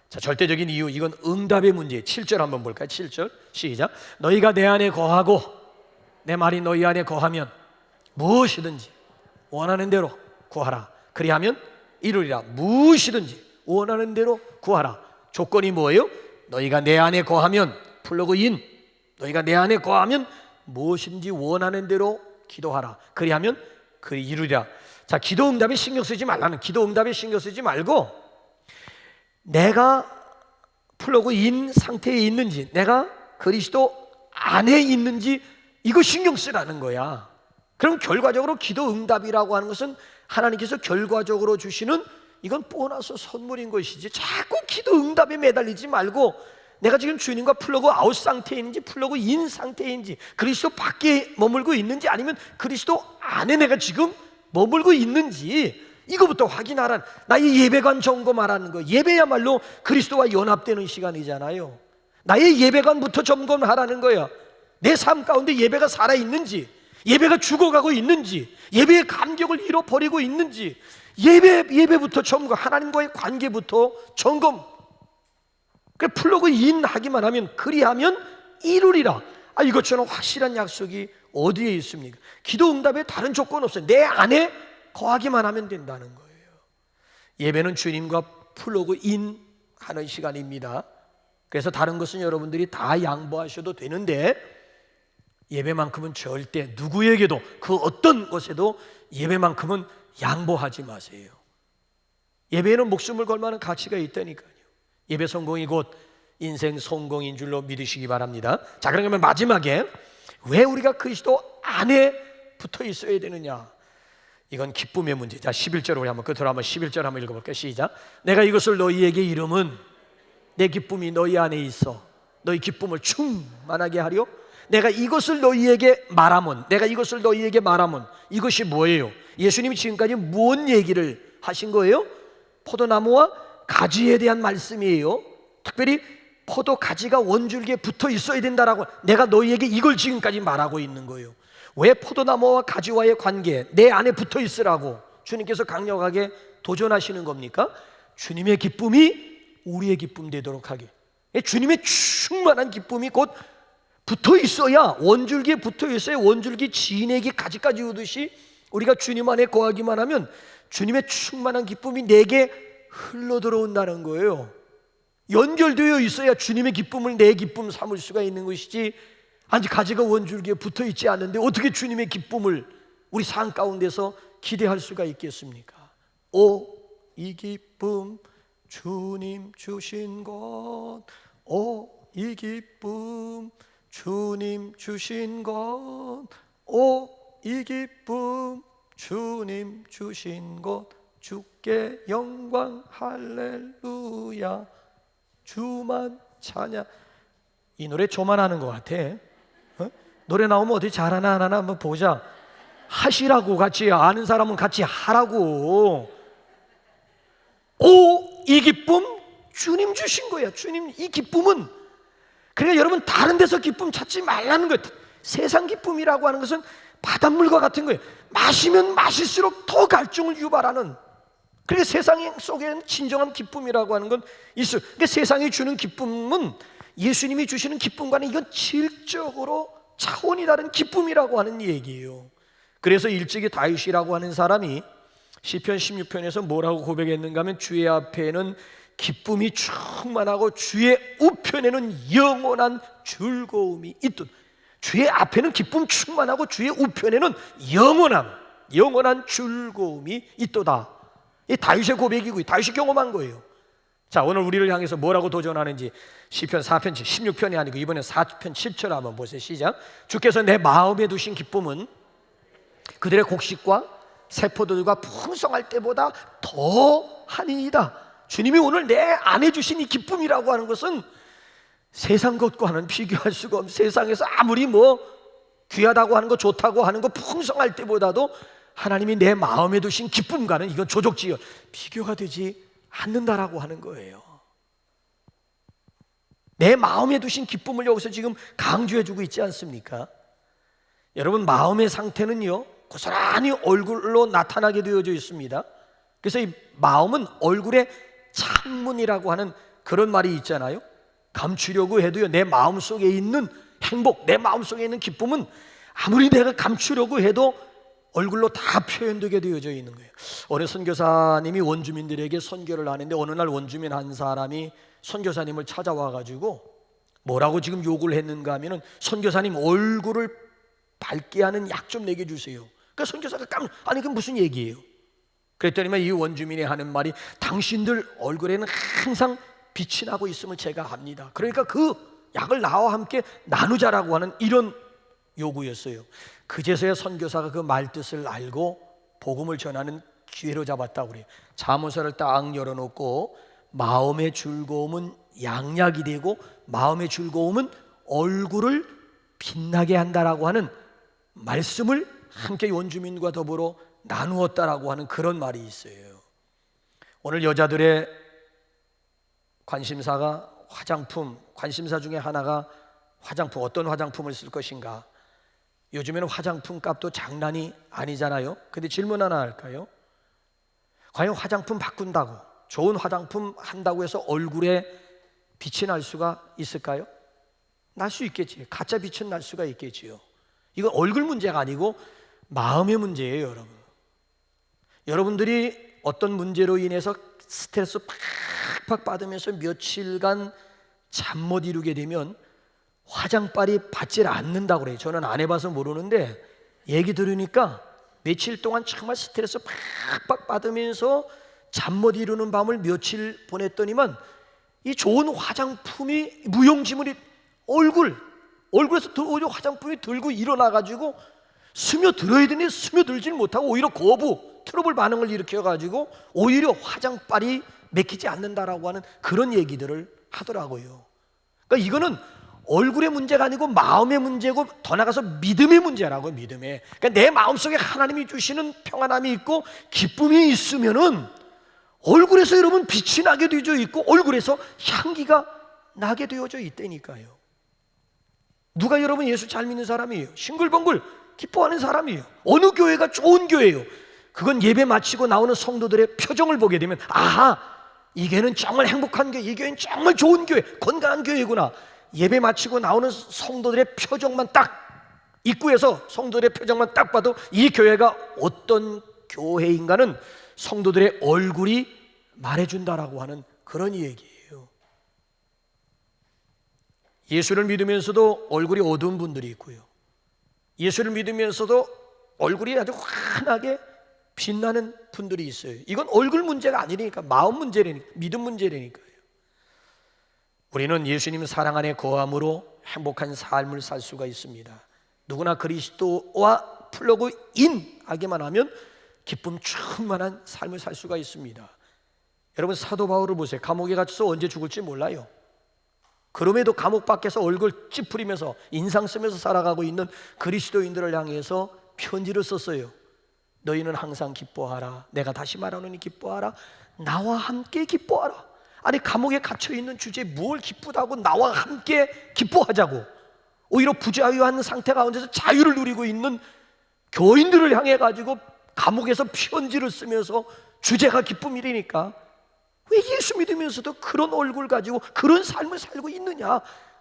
자, 절대적인 이유, 이건 응답의 문제. 7절 한번 볼까요? 7절 시작. 너희가 내 안에 거하고 내 말이 너희 안에 거하면 무엇이든지 원하는 대로 구하라. 그리하면 이루리라. 무엇이든지 원하는 대로 구하라. 조건이 뭐예요? 너희가 내 안에 거하면, 플러그 인, 너희가 내 안에 거하면 무엇인지 원하는 대로 기도하라. 그리하면 그 이루리라. 자, 기도 응답에 신경 쓰지 말라는, 기도 응답에 신경 쓰지 말고 내가 플러그 인 상태에 있는지, 내가 그리스도 안에 있는지, 이거 신경 쓰라는 거야. 그럼 결과적으로 기도 응답이라고 하는 것은 하나님께서 결과적으로 주시는, 이건 보너스 선물인 것이지, 자꾸 기도 응답에 매달리지 말고 내가 지금 주님과 플러그 아웃 상태에 있는지, 플러그 인 상태인지, 그리스도 밖에 머물고 있는지, 아니면 그리스도 안에 내가 지금 머물고 있는지, 이거부터 확인하라는, 나의 예배관 점검하라는 거. 예배야말로 그리스도와 연합되는 시간이잖아요. 나의 예배관부터 점검하라는 거야. 내 삶 가운데 예배가 살아있는지, 예배가 죽어가고 있는지, 예배의 감격을 잃어버리고 있는지, 예배부터 점검, 하나님과의 관계부터 점검. 그래, 플러그 인 하기만 하면, 그리하면 이루리라. 이것처럼 확실한 약속이 어디에 있습니까? 기도 응답에 다른 조건 없어요. 내 안에 거하기만 하면 된다는 거예요. 예배는 주님과 플러그 인 하는 시간입니다. 그래서 다른 것은 여러분들이 다 양보하셔도 되는데, 예배만큼은 절대 누구에게도, 그 어떤 것에도 예배만큼은 양보하지 마세요. 예배에는 목숨을 걸 만한 가치가 있다니까요. 예배 성공이 곧 인생 성공인 줄로 믿으시기 바랍니다. 자, 그러면 마지막에 왜 우리가 그리스도 안에 붙어 있어야 되느냐? 이건 기쁨의 문제. 자, 11절 우리 한번 끝으로 한번 11절 한번 읽어볼게요. 시작. 내가 이것을 너희에게 이름은 내 기쁨이 너희 안에 있어 너희 기쁨을 충만하게 하려. 내가 이것을 너희에게 말하면, 내가 이것을 너희에게 말하면, 이것이 뭐예요? 예수님이 지금까지 무슨 얘기를 하신 거예요? 포도나무와 가지에 대한 말씀이에요. 특별히 포도 가지가 원줄기에 붙어 있어야 된다라고, 내가 너희에게 이걸 지금까지 말하고 있는 거예요. 왜 포도나무와 가지와의 관계, 내 안에 붙어 있으라고 주님께서 강력하게 도전하시는 겁니까? 주님의 기쁨이 우리의 기쁨 되도록 하게. 주님의 충만한 기쁨이 곧 붙어 있어야, 원줄기에 붙어 있어야 원줄기 진액이 가지까지 오듯이 우리가 주님 안에 거하기만 하면 주님의 충만한 기쁨이 내게 흘러 들어온다는 거예요. 연결되어 있어야 주님의 기쁨을 내 기쁨 삼을 수가 있는 것이지, 아직 가지가 원줄기에 붙어 있지 않는데 어떻게 주님의 기쁨을 우리 삶 가운데서 기대할 수가 있겠습니까? 이 기쁨 주님 주신 것, 이 기쁨 주님 주신 것, 오 이 기쁨 주님 주신 것, 주께 영광 할렐루야, 주만 찬양. 이 노래 저만 하는 것 같아. 노래 나오면 어디 잘하나 안 하나 한번 보자. 하시라고, 같이 아는 사람은 같이 하라고. 오 이 기쁨 주님 주신 거야. 주님 이 기쁨은, 그러니까 여러분 다른 데서 기쁨 찾지 말라는 거예요. 세상 기쁨이라고 하는 것은 바닷물과 같은 거예요. 마시면 마실수록 더 갈증을 유발하는. 그러니까 세상 속에는 진정한 기쁨이라고 하는 건 있어요. 그러니까 세상이 주는 기쁨은 예수님이 주시는 기쁨과는 이건 질적으로 차원이 다른 기쁨이라고 하는 얘기예요. 그래서 일찍이 다윗이라고 하는 사람이 시편 16편에서 뭐라고 고백했는가 하면, 주의 앞에는 기쁨이 충만하고 주의 우편에는 영원한 즐거움이 있듯. 주의 앞에는 기쁨 충만하고 주의 우편에는 영원한 즐거움이 있도다. 이 다윗의 고백이고 다윗이 경험한 거예요. 자, 오늘 우리를 향해서 뭐라고 도전하는지 시편 4편 16편이 아니고 이번에 4편 10절 한번 보세요. 시작. 주께서 내 마음에 두신 기쁨은 그들의 곡식과 세포들과 풍성할 때보다 더하니이다. 주님이 오늘 내 안에 주신 이 기쁨이라고 하는 것은 세상 것과는 비교할 수가 없는, 세상에서 아무리 뭐 귀하다고 하는 거, 좋다고 하는 거, 풍성할 때보다도 하나님이 내 마음에 두신 기쁨과는 이건 조족지어 비교가 되지 않는다라고 하는 거예요. 내 마음에 두신 기쁨을 여기서 지금 강조해주고 있지 않습니까? 여러분, 마음의 상태는요 고스란히 얼굴로 나타나게 되어져 있습니다. 그래서 이 마음은 얼굴의 창문이라고 하는 그런 말이 있잖아요. 감추려고 해도요, 내 마음속에 있는 행복, 내 마음속에 있는 기쁨은 아무리 내가 감추려고 해도 얼굴로 다 표현되게 되어져 있는 거예요. 어느 선교사님이 원주민들에게 선교를 하는데 어느 날 원주민 한 사람이 선교사님을 찾아와 가지고 뭐라고 지금 욕을 했는가 하면은, 선교사님 얼굴을 밝게 하는 약 좀 내게 주세요. 그러니까 선교사가 아니 그 무슨 얘기예요? 그랬더니만 이 원주민이 하는 말이, 당신들 얼굴에는 항상 빛이 나고 있음을 제가 압니다. 그러니까 그 약을 나와 함께 나누자라고 하는 이런 요구였어요. 그제서야 선교사가 그 말뜻을 알고 복음을 전하는 기회로 잡았다고 그래요. 잠언서를 딱 열어놓고, 마음의 즐거움은 양약이 되고 마음의 즐거움은 얼굴을 빛나게 한다라고 하는 말씀을 함께 원주민과 더불어 나누었다라고 하는 그런 말이 있어요. 오늘 여자들의 관심사가 화장품, 관심사 중에 하나가 화장품, 어떤 화장품을 쓸 것인가. 요즘에는 화장품 값도 장난이 아니잖아요. 근데 질문 하나 할까요? 과연 화장품 바꾼다고, 좋은 화장품 한다고 해서 얼굴에 빛이 날 수가 있을까요? 날 수 있겠지. 가짜 빛은 날 수가 있겠지요. 이건 얼굴 문제가 아니고 마음의 문제예요, 여러분. 여러분들이 어떤 문제로 인해서 스트레스 팍팍 받으면서 며칠간 잠 못 이루게 되면 화장빨이 받질 않는다고 그래요. 저는 안 해봐서 모르는데 얘기 들으니까 며칠 동안 정말 스트레스 팍팍 받으면서 잠 못 이루는 밤을 며칠 보냈더니만 이 좋은 화장품이 무용지물이 얼굴에서 오히려 화장품이 들고 일어나가지고 스며들어야 되는데 스며들질 못하고 오히려 거부, 트러블 반응을 일으켜가지고 오히려 화장빨이 맥히지 않는다라고 하는 그런 얘기들을 하더라고요. 그러니까 이거는 얼굴의 문제가 아니고 마음의 문제고, 더 나가서 믿음의 문제라고요. 믿음의. 그러니까 내 마음속에 하나님이 주시는 평안함이 있고 기쁨이 있으면은 얼굴에서 여러분 빛이 나게 되어져 있고 얼굴에서 향기가 나게 되어져 있다니까요. 누가 여러분 예수 잘 믿는 사람이에요? 싱글벙글 기뻐하는 사람이에요. 어느 교회가 좋은 교회예요? 그건 예배 마치고 나오는 성도들의 표정을 보게 되면, 아하, 이 교회는 정말 행복한 교회, 이 교회는 정말 좋은 교회, 건강한 교회구나. 예배 마치고 나오는 성도들의 표정만 딱, 입구에서 성도들의 표정만 딱 봐도 이 교회가 어떤 교회인가는 성도들의 얼굴이 말해준다라고 하는 그런 얘기예요. 예수를 믿으면서도 얼굴이 어두운 분들이 있고요, 예수를 믿으면서도 얼굴이 아주 환하게 빛나는 분들이 있어요. 이건 얼굴 문제가 아니니까 마음 문제라니까, 믿음 문제라니까요. 우리는 예수님 사랑 안에 거함으로 행복한 삶을 살 수가 있습니다. 누구나 그리스도와 플러그인 하기만 하면 기쁨 충만한 삶을 살 수가 있습니다. 여러분, 사도 바울을 보세요. 감옥에 갇혀서 언제 죽을지 몰라요. 그럼에도 감옥 밖에서 얼굴 찌푸리면서 인상 쓰면서 살아가고 있는 그리스도인들을 향해서 편지를 썼어요. 너희는 항상 기뻐하라. 내가 다시 말하노니 기뻐하라. 나와 함께 기뻐하라. 아니, 감옥에 갇혀있는 주제에 뭘 기쁘다고 나와 함께 기뻐하자고. 오히려 부자유한 상태 가운데서 자유를 누리고 있는 교인들을 향해 가지고 감옥에서 편지를 쓰면서 주제가 기쁨이라니까. 왜 예수 믿으면서도 그런 얼굴 가지고 그런 삶을 살고 있느냐.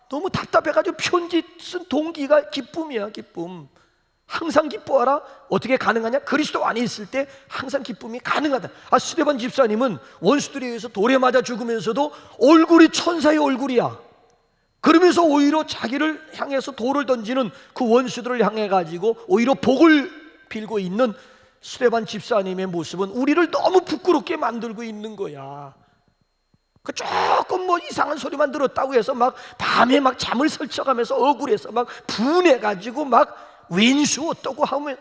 너무 답답해가지고 편지 쓴 동기가 기쁨이야. 기쁨. 항상 기뻐하라. 어떻게 가능하냐? 그리스도 안에 있을 때 항상 기쁨이 가능하다. 스데반 집사님은 원수들에 의해서 돌에 맞아 죽으면서도 얼굴이 천사의 얼굴이야. 그러면서 오히려 자기를 향해서 돌을 던지는 그 원수들을 향해 가지고 오히려 복을 빌고 있는 스데반 집사님의 모습은 우리를 너무 부끄럽게 만들고 있는 거야. 그 조금 뭐 이상한 소리만 들었다고 해서 막 밤에 막 잠을 설쳐가면서 억울해서 막 분해가지고 막 왼수 어떠고 하면,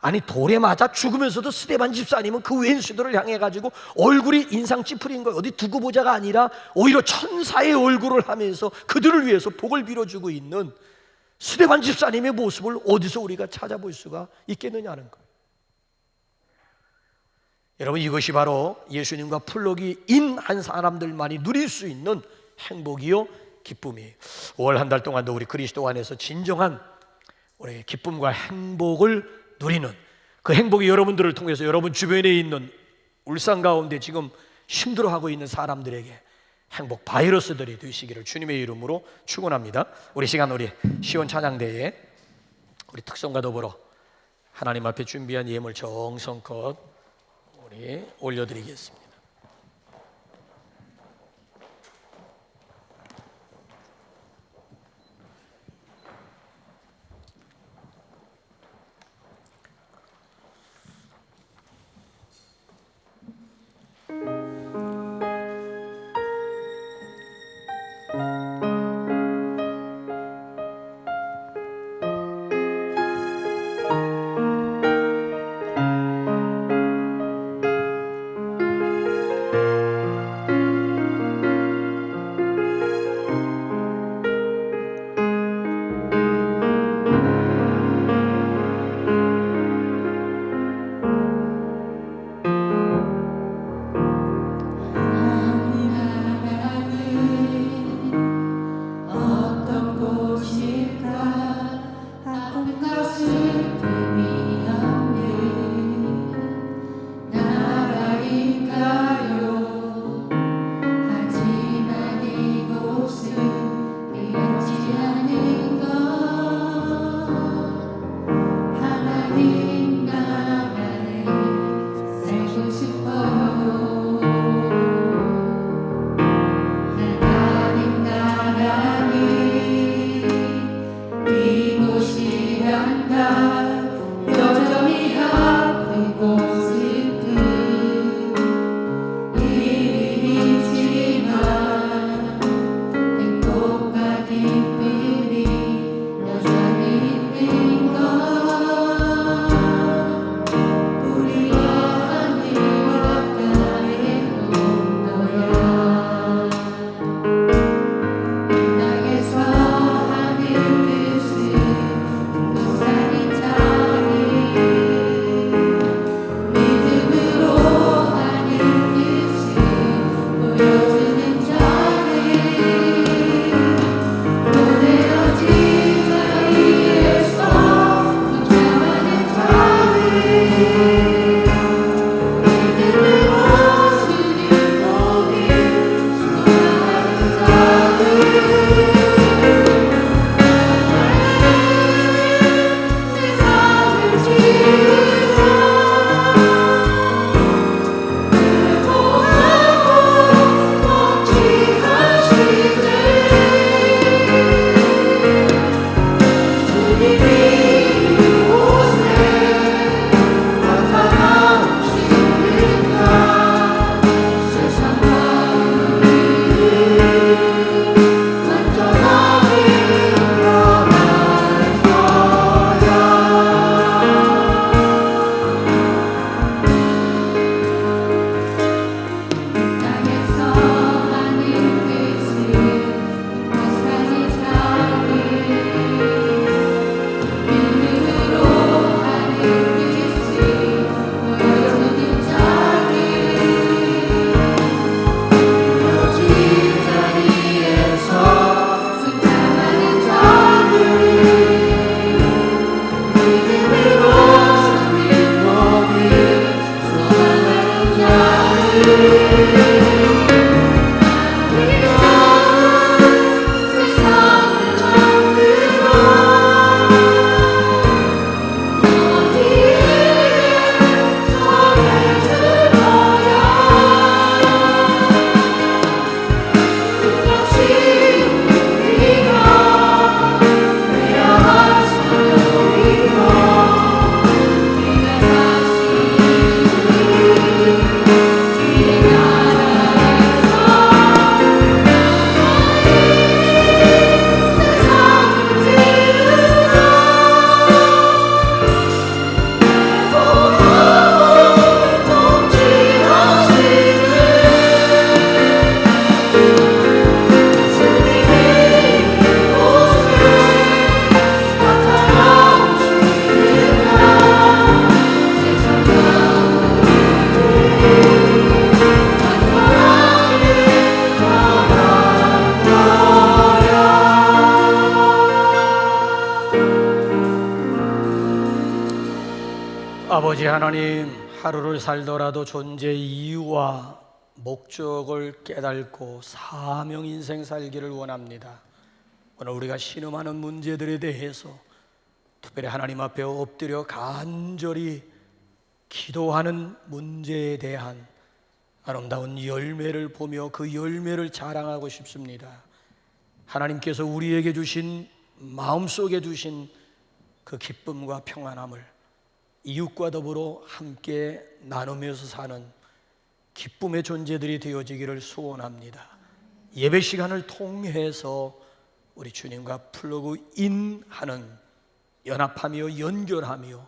아니, 돌에 맞아 죽으면서도 스데반 집사님은 그 왼수들을 향해 가지고 얼굴이 인상 찌푸린 거예요. 어디 두고 보자가 아니라 오히려 천사의 얼굴을 하면서 그들을 위해서 복을 빌어주고 있는 스데반 집사님의 모습을 어디서 우리가 찾아볼 수가 있겠느냐는 거예요. 여러분, 이것이 바로 예수님과 플러그인한 사람들만이 누릴 수 있는 행복이요 기쁨이에요. 5월 한 달 동안도 우리 그리스도 안에서 진정한 우리 기쁨과 행복을 누리는, 그 행복이 여러분들을 통해서 여러분 주변에 있는 울산 가운데 지금 힘들어하고 있는 사람들에게 행복 바이러스들이 되시기를 주님의 이름으로 축원합니다. 우리 시간, 우리 시온 찬양대에 우리 특성과 더불어 하나님 앞에 준비한 예물 정성껏 우리 올려드리겠습니다. 아버지 하나님, 하루를 살더라도 존재 이유와 목적을 깨닫고 사명 인생 살기를 원합니다. 오늘 우리가 신음하는 문제들에 대해서 특별히 하나님 앞에 엎드려 간절히 기도하는 문제에 대한 아름다운 열매를 보며 그 열매를 자랑하고 싶습니다. 하나님께서 우리에게 주신, 마음속에 주신 그 기쁨과 평안함을 이웃과 더불어 함께 나누면서 사는 기쁨의 존재들이 되어지기를 소원합니다. 예배 시간을 통해서 우리 주님과 플러그인하는, 연합하며 연결하며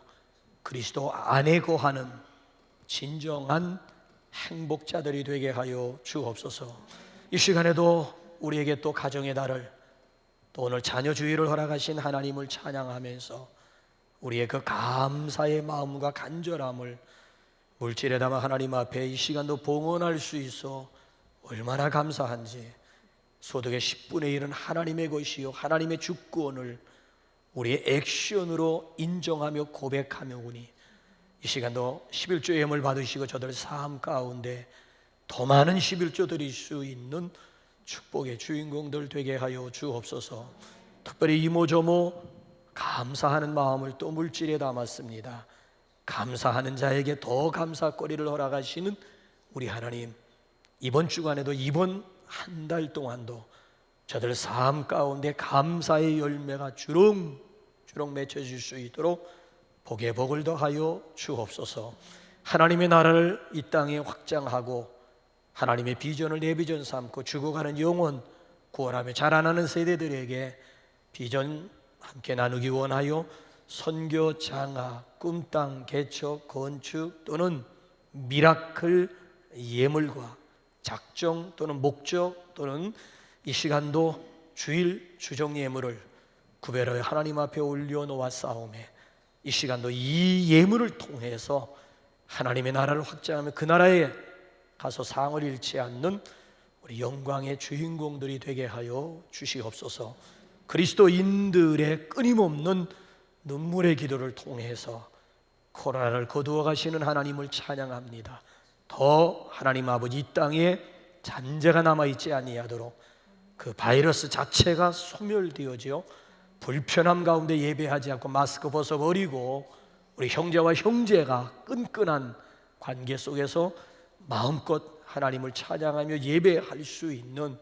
그리스도 안에 거하는 진정한 행복자들이 되게 하여 주옵소서. 이 시간에도 우리에게 또 가정의 달을, 또 오늘 자녀 주의를 허락하신 하나님을 찬양하면서 우리의 그 감사의 마음과 간절함을 물질에 담아 하나님 앞에 이 시간도 봉헌할 수 있어 얼마나 감사한지, 소득의 10분의 1은 하나님의 것이요 하나님의 주권을 우리의 액션으로 인정하며 고백하며 오니, 이 시간도 11조 예물 받으시고 저들 삶 가운데 더 많은 11조 드릴 수 있는 축복의 주인공들 되게 하여 주옵소서. 특별히 이모저모 감사하는 마음을 또 물질에 담았습니다. 감사하는 자에게 더 감사거리를 허락하시는 우리 하나님, 이번 주간에도 이번 한 달 동안도 저들 삶 가운데 감사의 열매가 주렁주렁 맺혀질 수 있도록 복에 복을 더하여 주옵소서. 하나님의 나라를 이 땅에 확장하고 하나님의 비전을 내 비전 삼고 죽어가는 영혼 구원하며 자라나는 세대들에게 비전 함께 나누기 원하여 선교, 장학, 꿈땅, 개척, 건축 또는 미라클 예물과 작정 또는 목적 또는 이 시간도 주일 주정 예물을 구별하여 하나님 앞에 올려놓았사오매, 이 시간도 이 예물을 통해서 하나님의 나라를 확장하며 그 나라에 가서 상을 잃지 않는 우리 영광의 주인공들이 되게 하여 주시옵소서. 그리스도인들의 끊임없는 눈물의 기도를 통해서 코로나를 거두어 가시는 하나님을 찬양합니다. 더 하나님 아버지, 이 땅에 잔재가 남아있지 아니하도록 그 바이러스 자체가 소멸되어지어 불편함 가운데 예배하지 않고 마스크 벗어버리고 우리 형제와 형제가 끈끈한 관계 속에서 마음껏 하나님을 찬양하며 예배할 수 있는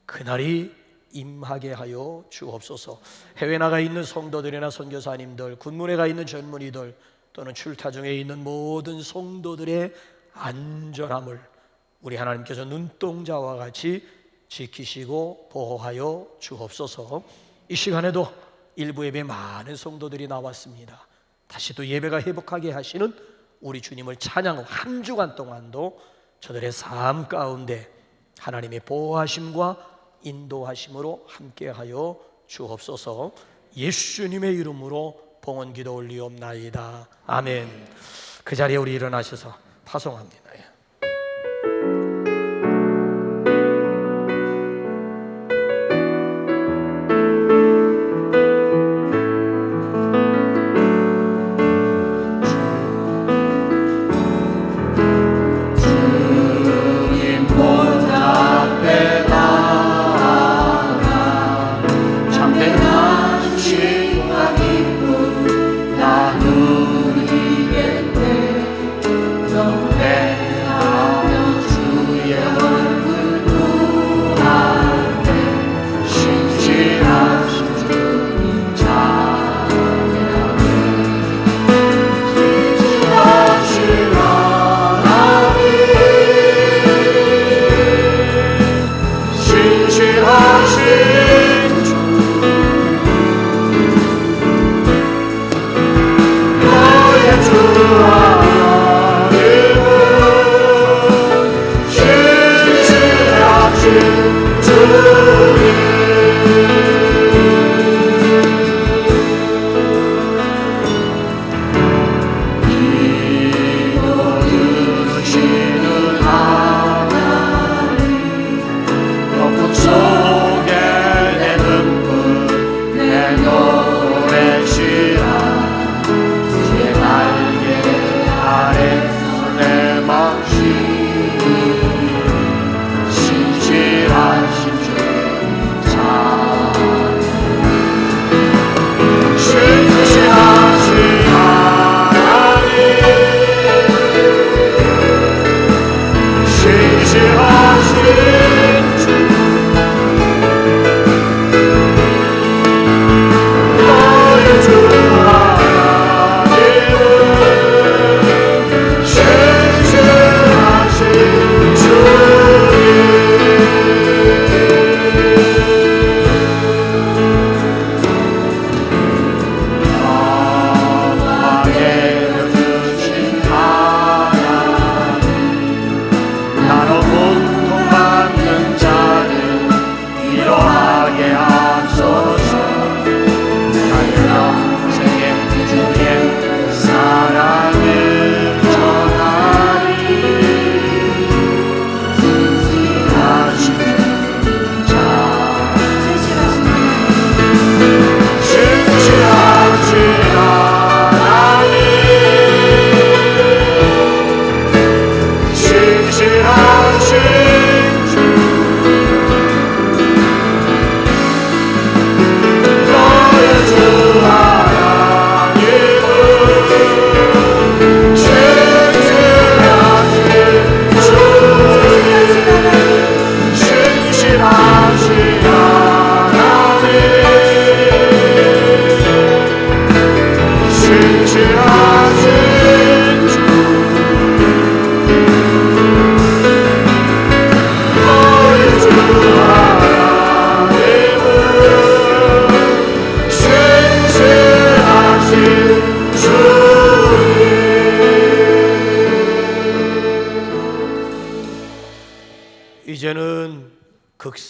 그날이 임하게 하여 주옵소서. 해외 나가 있는 성도들이나 선교사님들, 군문에 가 있는 전문의들 또는 출타 중에 있는 모든 성도들의 안전함을 우리 하나님께서 눈동자와 같이 지키시고 보호하여 주옵소서. 이 시간에도 일부 예배 많은 성도들이 나왔습니다. 다시 또 예배가 회복하게 하시는 우리 주님을 찬양하고 한 주간 동안도 저들의 삶 가운데 하나님의 보호하심과 인도하심으로 함께하여 주옵소서. 예수님의 이름으로 봉헌 기도 올리옵나이다. 아멘. 그 자리에 우리 일어나셔서 파송합니다. 나누리겠네.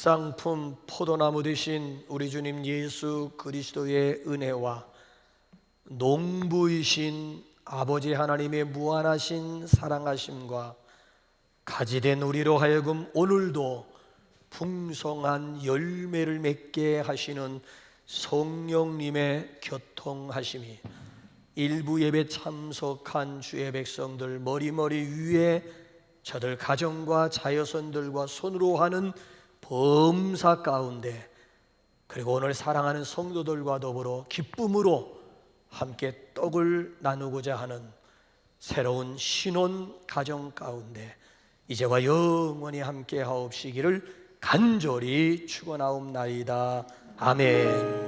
합상품 포도나무 되신 우리 주님 예수 그리스도의 은혜와 농부이신 아버지 하나님의 무한하신 사랑하심과 가지된 우리로 하여금 오늘도 풍성한 열매를 맺게 하시는 성령님의 교통하심이 일부 예배 참석한 주의 백성들 머리머리 위에 저들 가정과 자여선들과 손으로 하는 범사 가운데, 그리고 오늘 사랑하는 성도들과 더불어 기쁨으로 함께 떡을 나누고자 하는 새로운 신혼 가정 가운데 이제와 영원히 함께 하옵시기를 간절히 축원하옵나이다. 아멘.